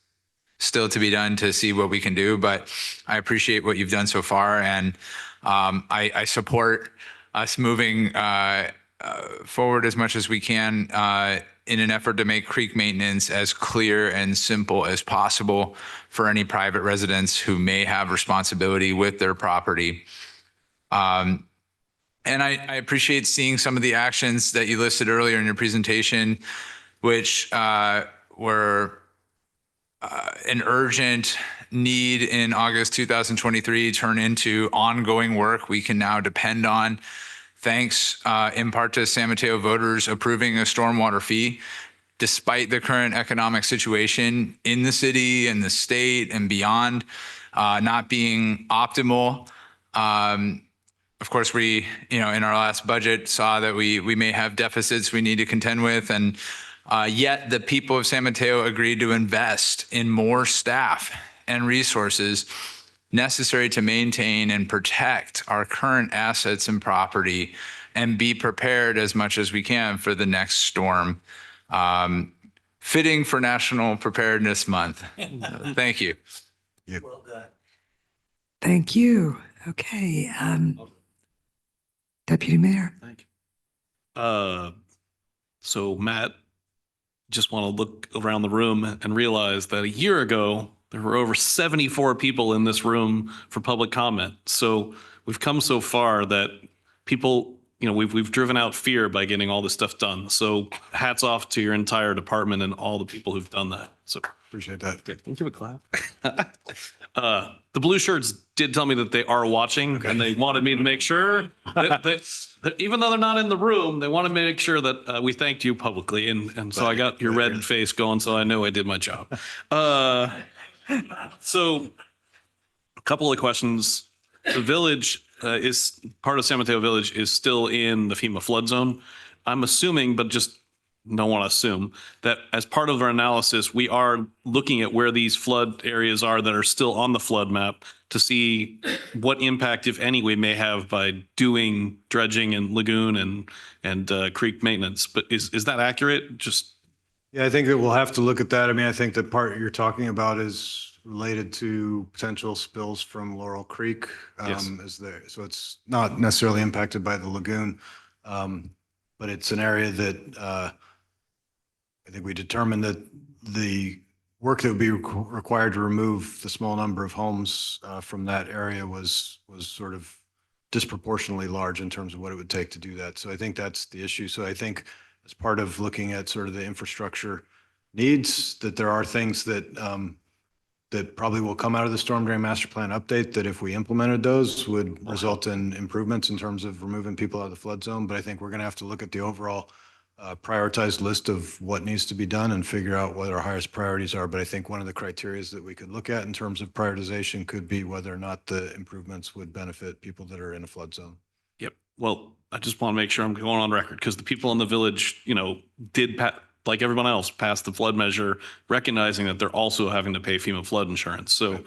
still to be done to see what we can do, but I appreciate what you've done so far, and I support us moving forward as much as we can in an effort to make creek maintenance as clear and simple as possible for any private residents who may have responsibility with their property. And I appreciate seeing some of the actions that you listed earlier in your presentation, which were an urgent need in August 2023 turn into ongoing work we can now depend on, thanks in part to San Mateo voters approving a stormwater fee. Despite the current economic situation in the city and the state and beyond not being optimal, of course, we, in our last budget saw that we may have deficits we need to contend with, and yet the people of San Mateo agreed to invest in more staff and resources necessary to maintain and protect our current assets and property and be prepared as much as we can for the next storm. Fitting for National Preparedness Month. Thank you. Well done. Thank you. Okay. Deputy Mayor. Thank you. So Matt, just want to look around the room and realize that a year ago, there were over 74 people in this room for public comment. So we've come so far that people, we've driven out fear by getting all this stuff done. So hats off to your entire department and all the people who've done that. So Appreciate that. can you give a clap? The blue shirts did tell me that they are watching, and they wanted me to make sure that even though they're not in the room, they wanted me to make sure that we thanked you publicly. And so I got your red face going, so I know I did my job. So a couple of questions. The village is part of San Mateo Village is still in the FEMA flood zone. I'm assuming, but just don't want to assume, that as part of our analysis, we are looking at where these flood areas are that are still on the flood map to see what impact, if any, we may have by doing dredging and lagoon and creek maintenance. But is that accurate? Yeah, I think that we'll have to look at that. I mean, I think the part you're talking about is related to potential spills from Laurel Creek. Yes. So it's not necessarily impacted by the lagoon, but it's an area that I think we determined that the work that would be required to remove the small number of homes from that area was sort of disproportionately large in terms of what it would take to do that. So I think that's the issue. So I think as part of looking at sort of the infrastructure needs, that there are things that that probably will come out of the storm drain master plan update that if we implemented those would result in improvements in terms of removing people out of the flood zone. But I think we're going to have to look at the overall prioritized list of what needs to be done and figure out what our highest priorities are. But I think one of the criteria that we could look at in terms of prioritization could be whether or not the improvements would benefit people that are in a flood zone. Yep. Well, I just want to make sure I'm going on record because the people in the village, did like everyone else, pass the flood measure, recognizing that they're also having to pay FEMA flood insurance. So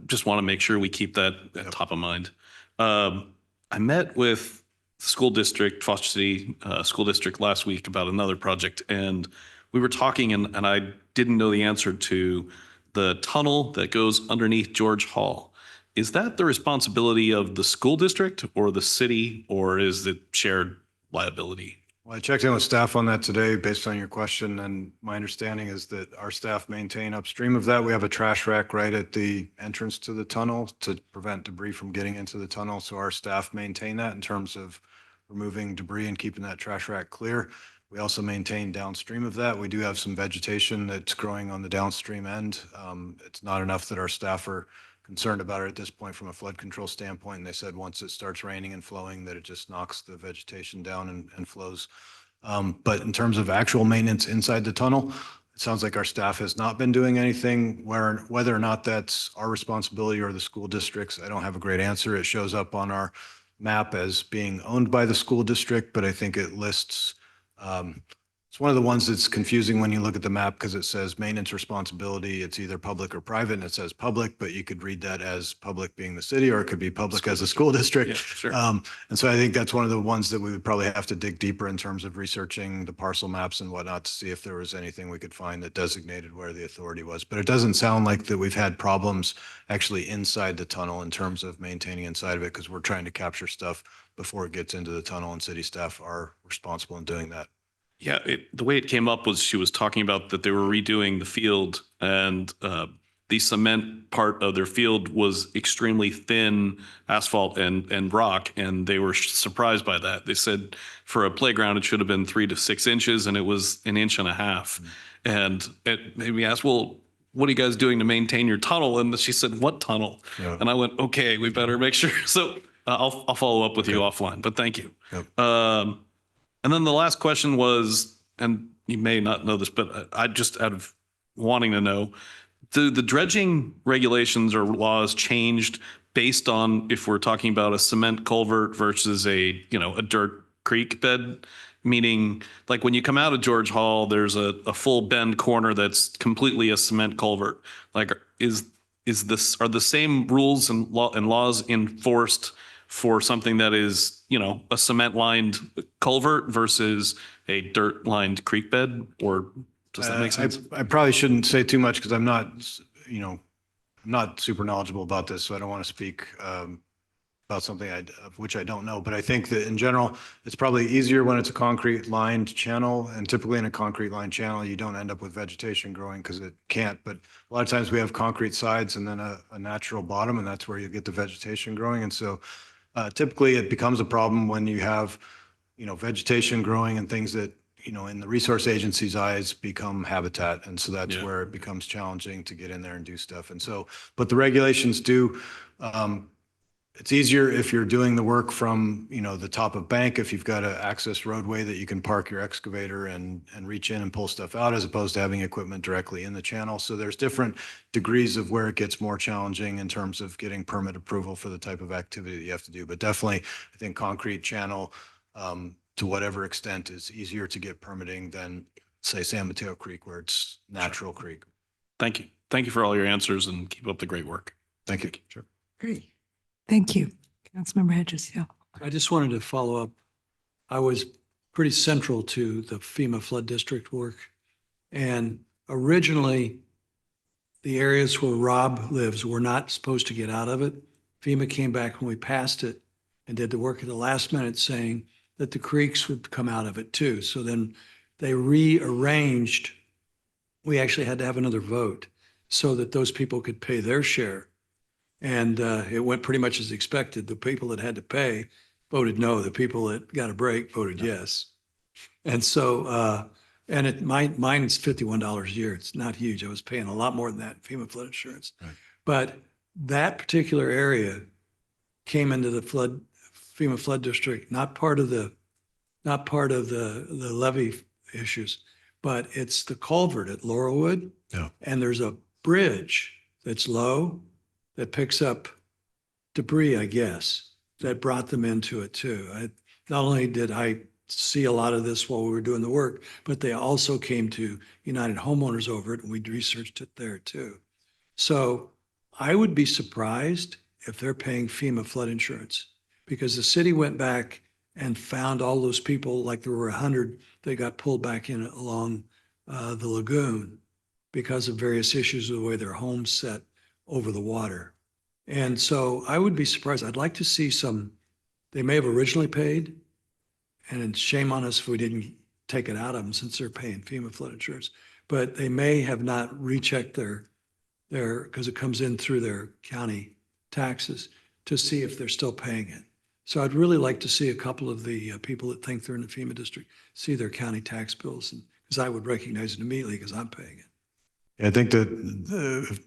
just want to make sure we keep that top of mind. I met with school district, Foster City School District last week about another project. And we were talking and I didn't know the answer to the tunnel that goes underneath George Hall. Is that the responsibility of the school district or the city, or is it shared liability? Well, I checked in with staff on that today based on your question, and my understanding is that our staff maintain upstream of that. We have a trash rack right at the entrance to the tunnel to prevent debris from getting into the tunnel. So our staff maintain that in terms of removing debris and keeping that trash rack clear. We also maintain downstream of that. We do have some vegetation that's growing on the downstream end. It's not enough that our staff are concerned about it at this point from a flood control standpoint. And they said once it starts raining and flowing that it just knocks the vegetation down and flows. But in terms of actual maintenance inside the tunnel, it sounds like our staff has not been doing anything. Whether or not that's our responsibility or the school district's, I don't have a great answer. It shows up on our map as being owned by the school district, but I think it lists It's one of the ones that's confusing when you look at the map because it says maintenance responsibility. It's either public or private, and it says public, but you could read that as public being the city, or it could be public as a school district. Yeah, sure. And so I think that's one of the ones that we would probably have to dig deeper in terms of researching the parcel maps and whatnot to see if there was anything we could find that designated where the authority was. But it doesn't sound like that we've had problems actually inside the tunnel in terms of maintaining inside of it, because we're trying to capture stuff before it gets into the tunnel, and city staff are responsible in doing that. Yeah, the way it came up was she was talking about that they were redoing the field, and the cement part of their field was extremely thin asphalt and rock, and they were surprised by that. They said for a playground, it should have been 3 to 6 inches, and it was 1.5 inches. And it made me ask, well, what are you guys doing to maintain your tunnel? And she said, what tunnel? Yeah. And I went, okay, we better make sure. So I'll follow up with you offline, but thank you. Yep. And then the last question was, and you may not know this, but I just out of wanting to know, do the dredging regulations or laws changed based on if we're talking about a cement culvert versus a dirt creek bed? Meaning, like when you come out of George Hall, there's a full bend corner that's completely a cement culvert. Like, are the same rules and laws enforced for something that is, a cement lined culvert versus a dirt lined creek bed? Or does that make sense? I probably shouldn't say too much because I'm not super knowledgeable about this, so I don't want to speak about something of which I don't know. But I think that in general, it's probably easier when it's a concrete lined channel, and typically in a concrete lined channel, you don't end up with vegetation growing because it can't. But a lot of times we have concrete sides and then a natural bottom, and that's where you get the vegetation growing. And so typically it becomes a problem when you have, vegetation growing and things that, in the resource agency's eyes become habitat. And so that's where it becomes challenging to get in there and do stuff. And so, but the regulations do, it's easier if you're doing the work from, the top of bank, if you've got an access roadway that you can park your excavator and reach in and pull stuff out, as opposed to having equipment directly in the channel. So there's different degrees of where it gets more challenging in terms of getting permit approval for the type of activity that you have to do. But definitely, I think concrete channel, to whatever extent, is easier to get permitting than, say, San Mateo Creek, where it's natural creek. Thank you. Thank you for all your answers, and keep up the great work. Thank you. Sure. Great. Thank you. Councilmember Hedges, yeah. I just wanted to follow up. I was pretty central to the FEMA flood district work. And originally, the areas where Rob lives were not supposed to get out of it. FEMA came back when we passed it and did the work at the last minute saying that the creeks would come out of it too. So then they rearranged. We actually had to have another vote so that those people could pay their share. And it went pretty much as expected. The people that had to pay voted no. The people that got a break voted yes. And so, mine is $51 a year. It's not huge. I was paying a lot more than that in FEMA flood insurance. Right. But that particular area came into the FEMA flood district, not part of the levee issues, but it's the culvert at Laurelwood. Yeah. And there's a bridge that's low that picks up debris, I guess, that brought them into it too. Not only did I see a lot of this while we were doing the work, but they also came to United Homeowners over it, and we researched it there too. So I would be surprised if they're paying FEMA flood insurance, because the city went back and found all those people, like there were 100 that got pulled back in along the lagoon because of various issues with the way their homes set over the water. And so I would be surprised. I'd like to see they may have originally paid, and shame on us if we didn't take it out of them since they're paying FEMA flood insurance, but they may have not rechecked their, because it comes in through their county taxes, to see if they're still paying it. So I'd really like to see a couple of the people that think they're in the FEMA district see their county tax bills, because I would recognize it immediately because I'm paying it. I think that,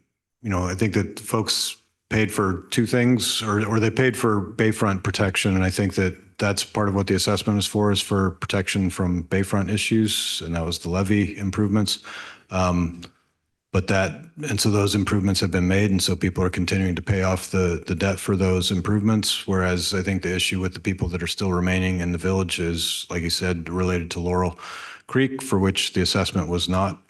I think that folks paid for two things, or they paid for bayfront protection. And I think that that's part of what the assessment is for protection from bayfront issues. And that was the levee improvements. And so those improvements have been made. And so people are continuing to pay off the debt for those improvements. Whereas I think the issue with the people that are still remaining in the village is, like you said, related to Laurel Creek, for which the assessment was not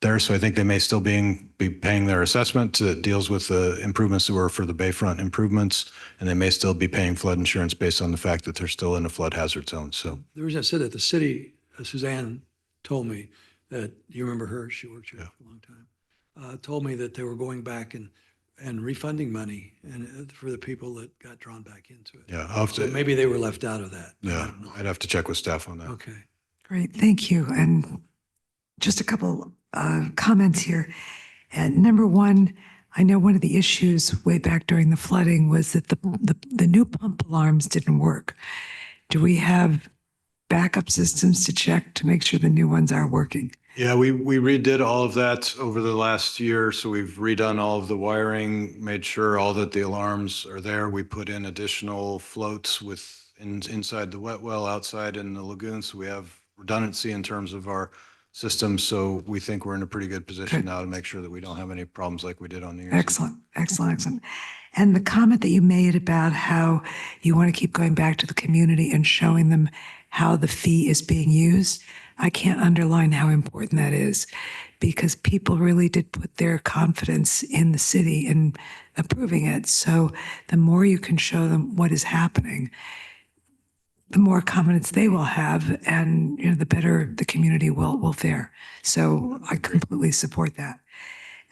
there. So I think they may still be paying their assessment that deals with the improvements that were for the bayfront improvements, and they may still be paying flood insurance based on the fact that they're still in a flood hazard zone. So The reason I said that, the city, Suzanne told me that, you remember her, she worked here for a long time, told me that they were going back and refunding money and for the people that got drawn back into it. yeah, I'll have So to, maybe they were left out of that. I yeah, don't know. I'd have to check with staff on that. Okay. Great, thank you. And just a couple comments here. And number one, I know one of the issues way back during the flooding was that the new pump alarms didn't work. Do we have backup systems to check to make sure the new ones are working? Yeah, we redid all of that over the last year. So we've redone all of the wiring, made sure all that the alarms are there. We put in additional floats inside the wet well, outside in the lagoon. So we have redundancy in terms of our systems. So we think we're in a pretty good position Good. now to make sure that we don't have any problems like we did on New Year's. Excellent, excellent, excellent. And the comment that you made about how you want to keep going back to the community and showing them how the fee is being used, I can't underline how important that is, because people really did put their confidence in the city in approving it. So the more you can show them what is happening, the more confidence they will have, and the better the community will fare. So I completely support that.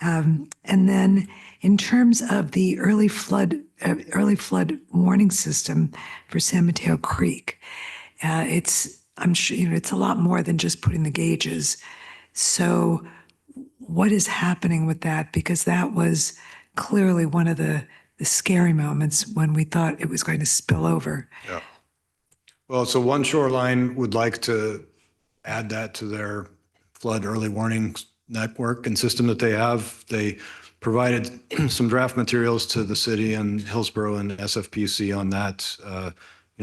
And then in terms of the early flood warning system for San Mateo Creek, I'm sure it's a lot more than just putting the gauges. So what is happening with that? Because that was clearly one of the scary moments when we thought it was going to spill over. Yeah. Well, so One Shoreline would like to add that to their flood early warning network and system that they have. They provided some draft materials to the city and Hillsborough and SFPC on that, a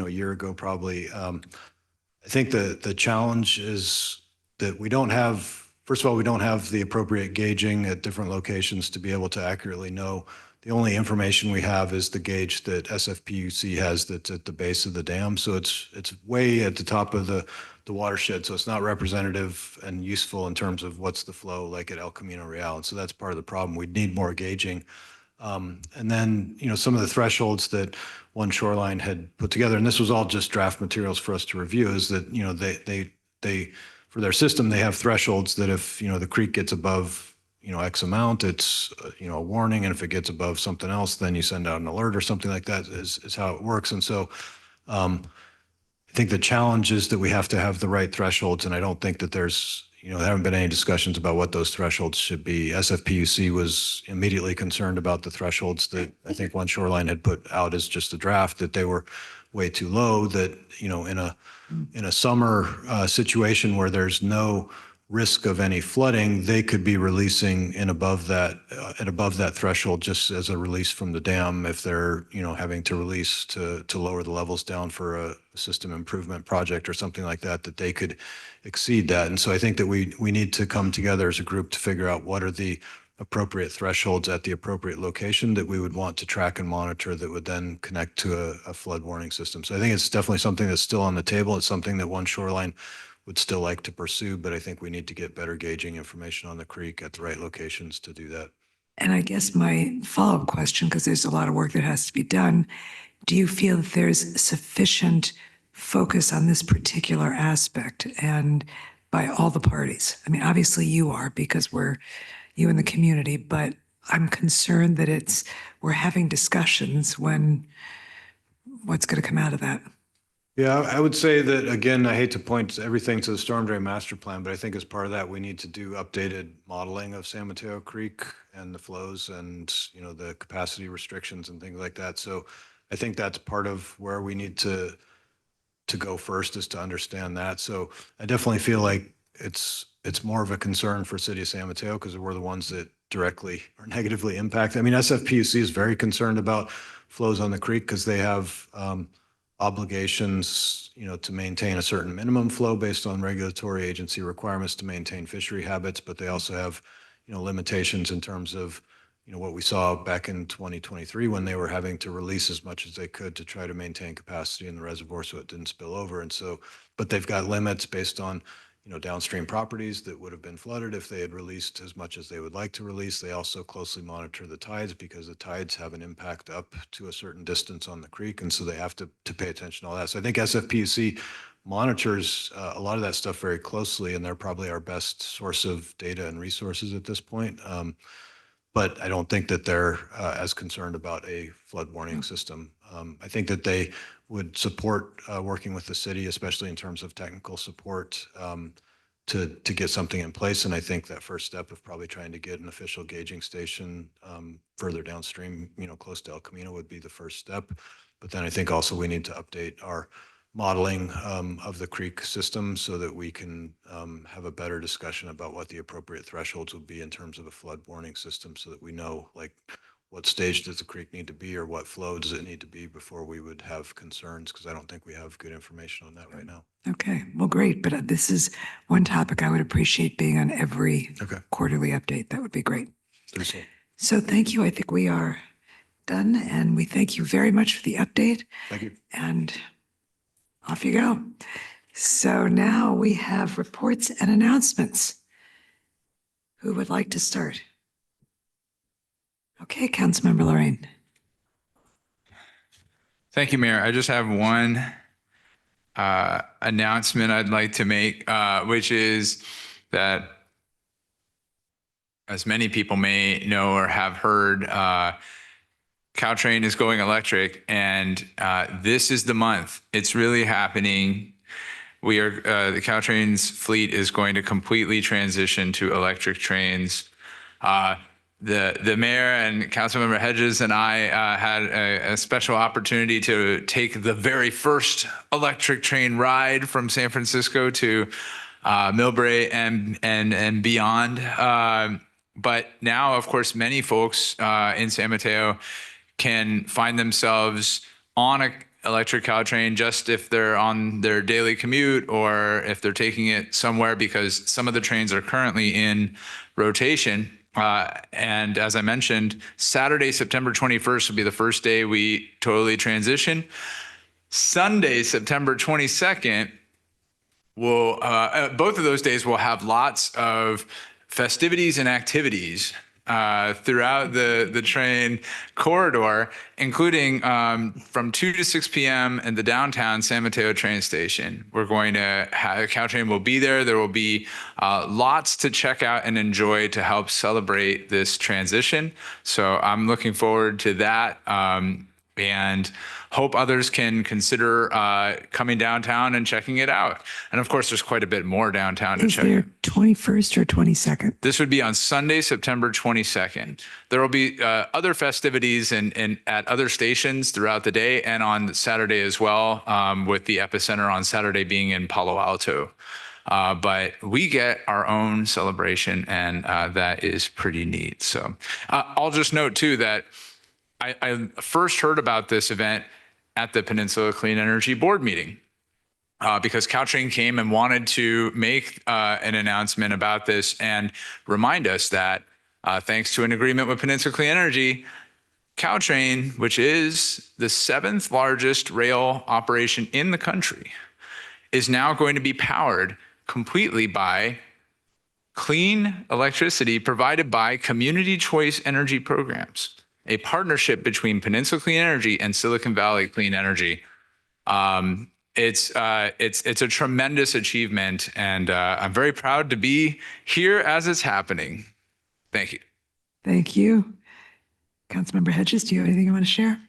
year ago, probably. I think the challenge is that we don't have, first of all, we don't have the appropriate gauging at different locations to be able to accurately know. The only information we have is the gauge that SFPUC has that's at the base of the dam. So it's way at the top of the watershed. So it's not representative and useful in terms of what's the flow like at El Camino Real. And so that's part of the problem. We need more gauging. And then, some of the thresholds that One Shoreline had put together, and this was all just draft materials for us to review, is that, they for their system, they have thresholds that if, the creek gets above, X amount, it's, a warning. And if it gets above something else, then you send out an alert or something like that is how it works. And so I think the challenge is that we have to have the right thresholds. And I don't think that there's, there haven't been any discussions about what those thresholds should be. SFPUC was immediately concerned about the thresholds that I think One Shoreline had put out as just a draft, that they were way too low, that, in a summer situation where there's no risk of any flooding, they could be releasing above that threshold just as a release from the dam if they're, having to release to lower the levels down for a system improvement project or something like that, that they could exceed that. And so I think that we need to come together as a group to figure out what are the appropriate thresholds at the appropriate location that we would want to track and monitor that would then connect to a flood warning system. So I think it's definitely something that's still on the table. It's something that One Shoreline would still like to pursue, but I think we need to get better gauging information on the creek at the right locations to do that. And I guess my follow-up question, because there's a lot of work that has to be done, do you feel that there's sufficient focus on this particular aspect and by all the parties? I mean, obviously you are, because we're you in the community, but I'm concerned that we're having discussions when what's going to come out of that? Yeah, I would say that, again, I hate to point everything to the storm drain master plan, but I think as part of that, we need to do updated modeling of San Mateo Creek and the flows and, the capacity restrictions and things like that. So I think that's part of where we need to go first, is to understand that. So I definitely feel like it's more of a concern for City of San Mateo because we're the ones that directly or negatively impact. I mean, SFPUC is very concerned about flows on the creek because they have obligations, to maintain a certain minimum flow based on regulatory agency requirements to maintain fishery habits, but they also have, limitations in terms of, what we saw back in 2023 when they were having to release as much as they could to try to maintain capacity in the reservoir so it didn't spill over. And so, but they've got limits based on, downstream properties that would have been flooded if they had released as much as they would like to release. They also closely monitor the tides because the tides have an impact up to a certain distance on the creek. And so they have to pay attention to all that. So I think SFPUC monitors a lot of that stuff very closely, and they're probably our best source of data and resources at this point. But I don't think that they're as concerned about a flood warning system. I think that they would support working with the city, especially in terms of technical support, to get something in place. And I think that first step of probably trying to get an official gauging station further downstream, close to El Camino would be the first step. But then I think also we need to update our modeling of the creek system so that we can have a better discussion about what the appropriate thresholds would be in terms of a flood warning system, so that we know like what stage does the creek need to be or what flow does it need to be before we would have concerns, because I don't think we have good information on that right now. Okay, well, great. But this is one topic I would appreciate being on every quarterly update. That would be great. So thank you. I think we are done, and we thank you very much for the update. Thank you. And off you go. So now we have reports and announcements. Who would like to start? Okay, Councilmember Lorraine. Thank you, Mayor. I just have one announcement I'd like to make, which is that, as many people may know or have heard, Caltrain is going electric, and this is the month. It's really happening. We are the Caltrain's fleet is going to completely transition to electric trains. The mayor and Councilmember Hedges and I had a special opportunity to take the very first electric train ride from San Francisco to Millbrae and beyond. But now, of course, many folks in San Mateo can find themselves on an electric Caltrain just if they're on their daily commute or if they're taking it somewhere, because some of the trains are currently in rotation. And as I mentioned, Saturday, September 21st will be the first day we totally transition. Sunday, September 22nd, will both of those days will have lots of festivities and activities throughout the train corridor, including from 2 to 6 p.m. in the downtown San Mateo train station. We're going to have Caltrain will be there. There will be lots to check out and enjoy to help celebrate this transition. So I'm looking forward to that. And hope others can consider coming downtown and checking it out. And of course, there's quite a bit more downtown to check. Is there 21st or 22nd? This would be on Sunday, September 22nd. There will be other festivities at other stations throughout the day and on Saturday as well, with the epicenter on Saturday being in Palo Alto. But we get our own celebration, and that is pretty neat. So I'll just note too that I first heard about this event at the Peninsula Clean Energy Board meeting because Caltrain came and wanted to make an announcement about this and remind us that thanks to an agreement with Peninsula Clean Energy, Caltrain, which is the 7th largest rail operation in the country, is now going to be powered completely by clean electricity provided by community choice energy programs, a partnership between Peninsula Clean Energy and Silicon Valley Clean Energy. It's a tremendous achievement, and I'm very proud to be here as it's happening. Thank you. Thank you. Councilmember Hedges, do you have anything you want to share?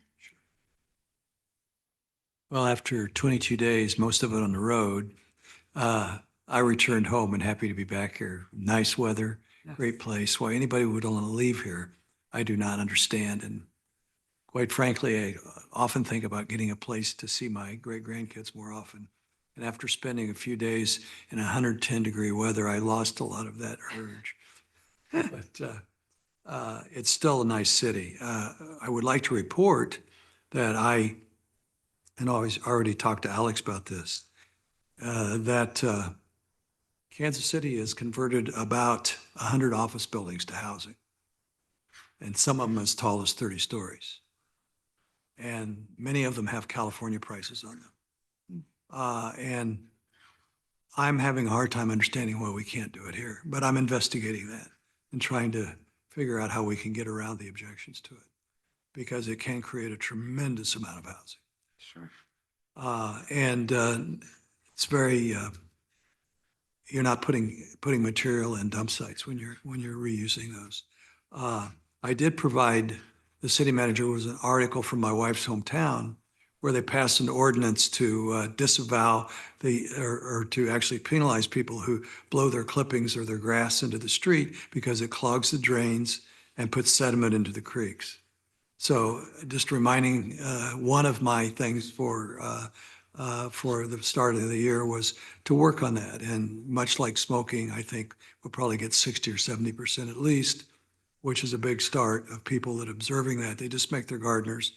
Well, after 22 days, most of it on the road, I returned home and happy to be back here. Nice weather, great place. Why anybody would want to leave here, I do not understand. And quite frankly, I often think about getting a place to see my great-grandkids more often. And after spending a few days in 110-degree weather, I lost a lot of that urge. But it's still a nice city. I would like to report that I already talked to Alex about this, that Kansas City has converted about 100 office buildings to housing, and some of them as tall as 30 stories. And many of them have California prices on them. And I'm having a hard time understanding why we can't do it here, but I'm investigating that and trying to figure out how we can get around the objections to it, because it can create a tremendous amount of housing. Sure. And it's very, you're not putting material in dump sites when you're reusing those. I did provide the city manager was an article from my wife's hometown where they passed an ordinance to disavow or to actually penalize people who blow their clippings or their grass into the street because it clogs the drains and puts sediment into the creeks. So just reminding, one of my things for the start of the year was to work on that. And much like smoking, I think we'll probably get 60 or 70% at least, which is a big start of people that observing that. They just make their gardeners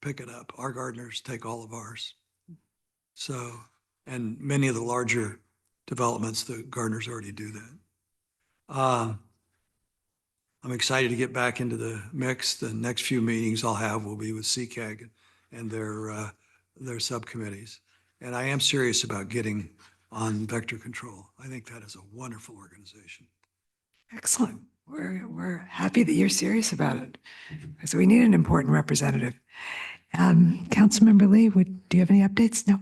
pick it up. Our gardeners take all of ours. So, and many of the larger developments, the gardeners already do that. I'm excited to get back into the mix. The next few meetings I'll have will be with CCAG and their subcommittees. And I am serious about getting on vector control. I think that is a wonderful organization. Excellent. We're happy that you're serious about it. So we need an important representative. Councilmember Lee, do you have any updates? No.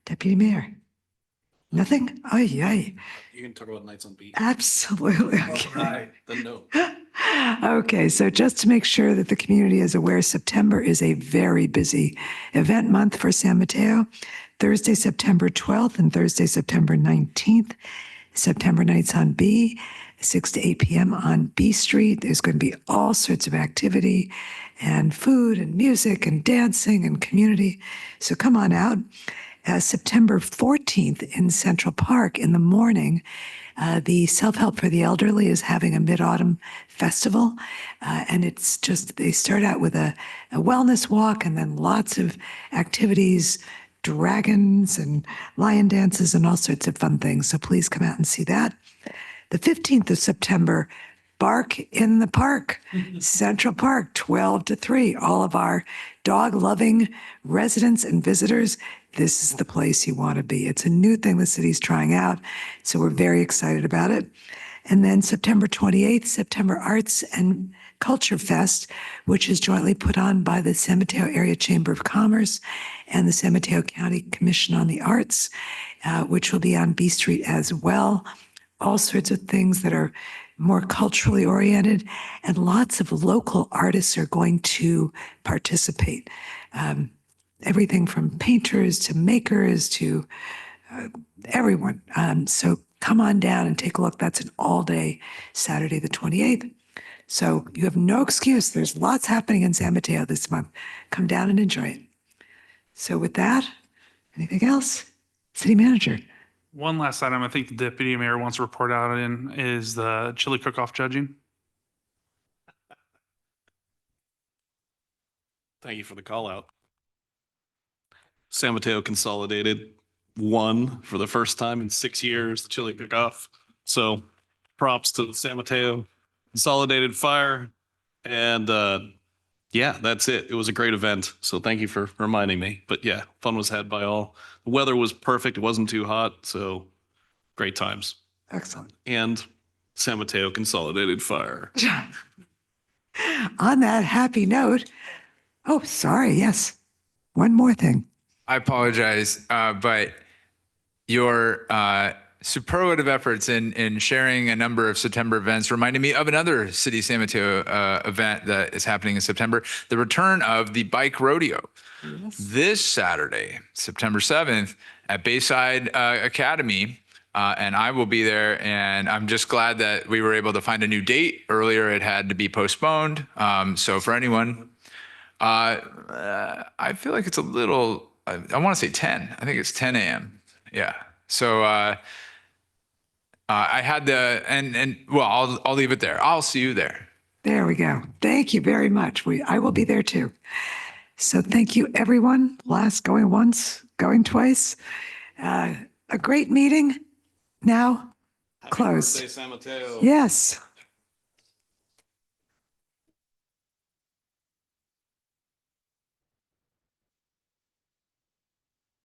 Deputy Mayor? Nothing? Oh, yay. You can talk about Nights on Beat. Absolutely. Okay. Then no. Okay, so just to make sure that the community is aware, September is a very busy event month for San Mateo. Thursday, September 12th and Thursday, September 19th, September Nights on B, 6 to 8 p.m. on B Street. There's going to be all sorts of activity and food and music and dancing and community. So come on out. September 14th in Central Park in the morning, the Self-Help for the Elderly is having a Mid-Autumn Festival. And it's just, they start out with a wellness walk and then lots of activities, dragons and lion dances and all sorts of fun things. So please come out and see that. The 15th of September, Bark in the Park, Central Park, 12 to 3. All of our dog-loving residents and visitors, this is the place you want to be. It's a new thing the city's trying out, so we're very excited about it. And then September 28th, September Arts and Culture Fest, which is jointly put on by the San Mateo Area Chamber of Commerce and the San Mateo County Commission on the Arts, which will be on B Street as well. All sorts of things that are more culturally oriented, and lots of local artists are going to participate. Everything from painters to makers to everyone. So come on down and take a look. That's an all-day Saturday the 28th. So you have no excuse. There's lots happening in San Mateo this month. Come down and enjoy it. So with that, anything else? City Manager. One last item I think the deputy mayor wants to report out in is the chili cook-off judging. Thank you for the call out. San Mateo Consolidated won for the first time in 6 years, the chili cook-off. So props to the San Mateo Consolidated Fire. And yeah, that's it. It was a great event. So thank you for reminding me. But yeah, fun was had by all. The weather was perfect. It wasn't too hot. So great times. Excellent. And San Mateo Consolidated Fire. On that happy note, oh, sorry, yes. One more thing. I apologize, but your superlative efforts in sharing a number of September events reminded me of another City San Mateo event that is happening in September, the return of the bike rodeo. Yes. This Saturday, September 7th at Bayside Academy. And I will be there, and I'm just glad that we were able to find a new date. Earlier, it had to be postponed. So for anyone, I feel like it's a little, I want to say 10. I think it's 10 a.m. Yeah. So I had the, and well, I'll leave it there. I'll see you there. There we go. Thank you very much. I will be there too. So thank you, everyone. Last going once, going twice. A great meeting. Now closed. Happy birthday, San Mateo. Yes.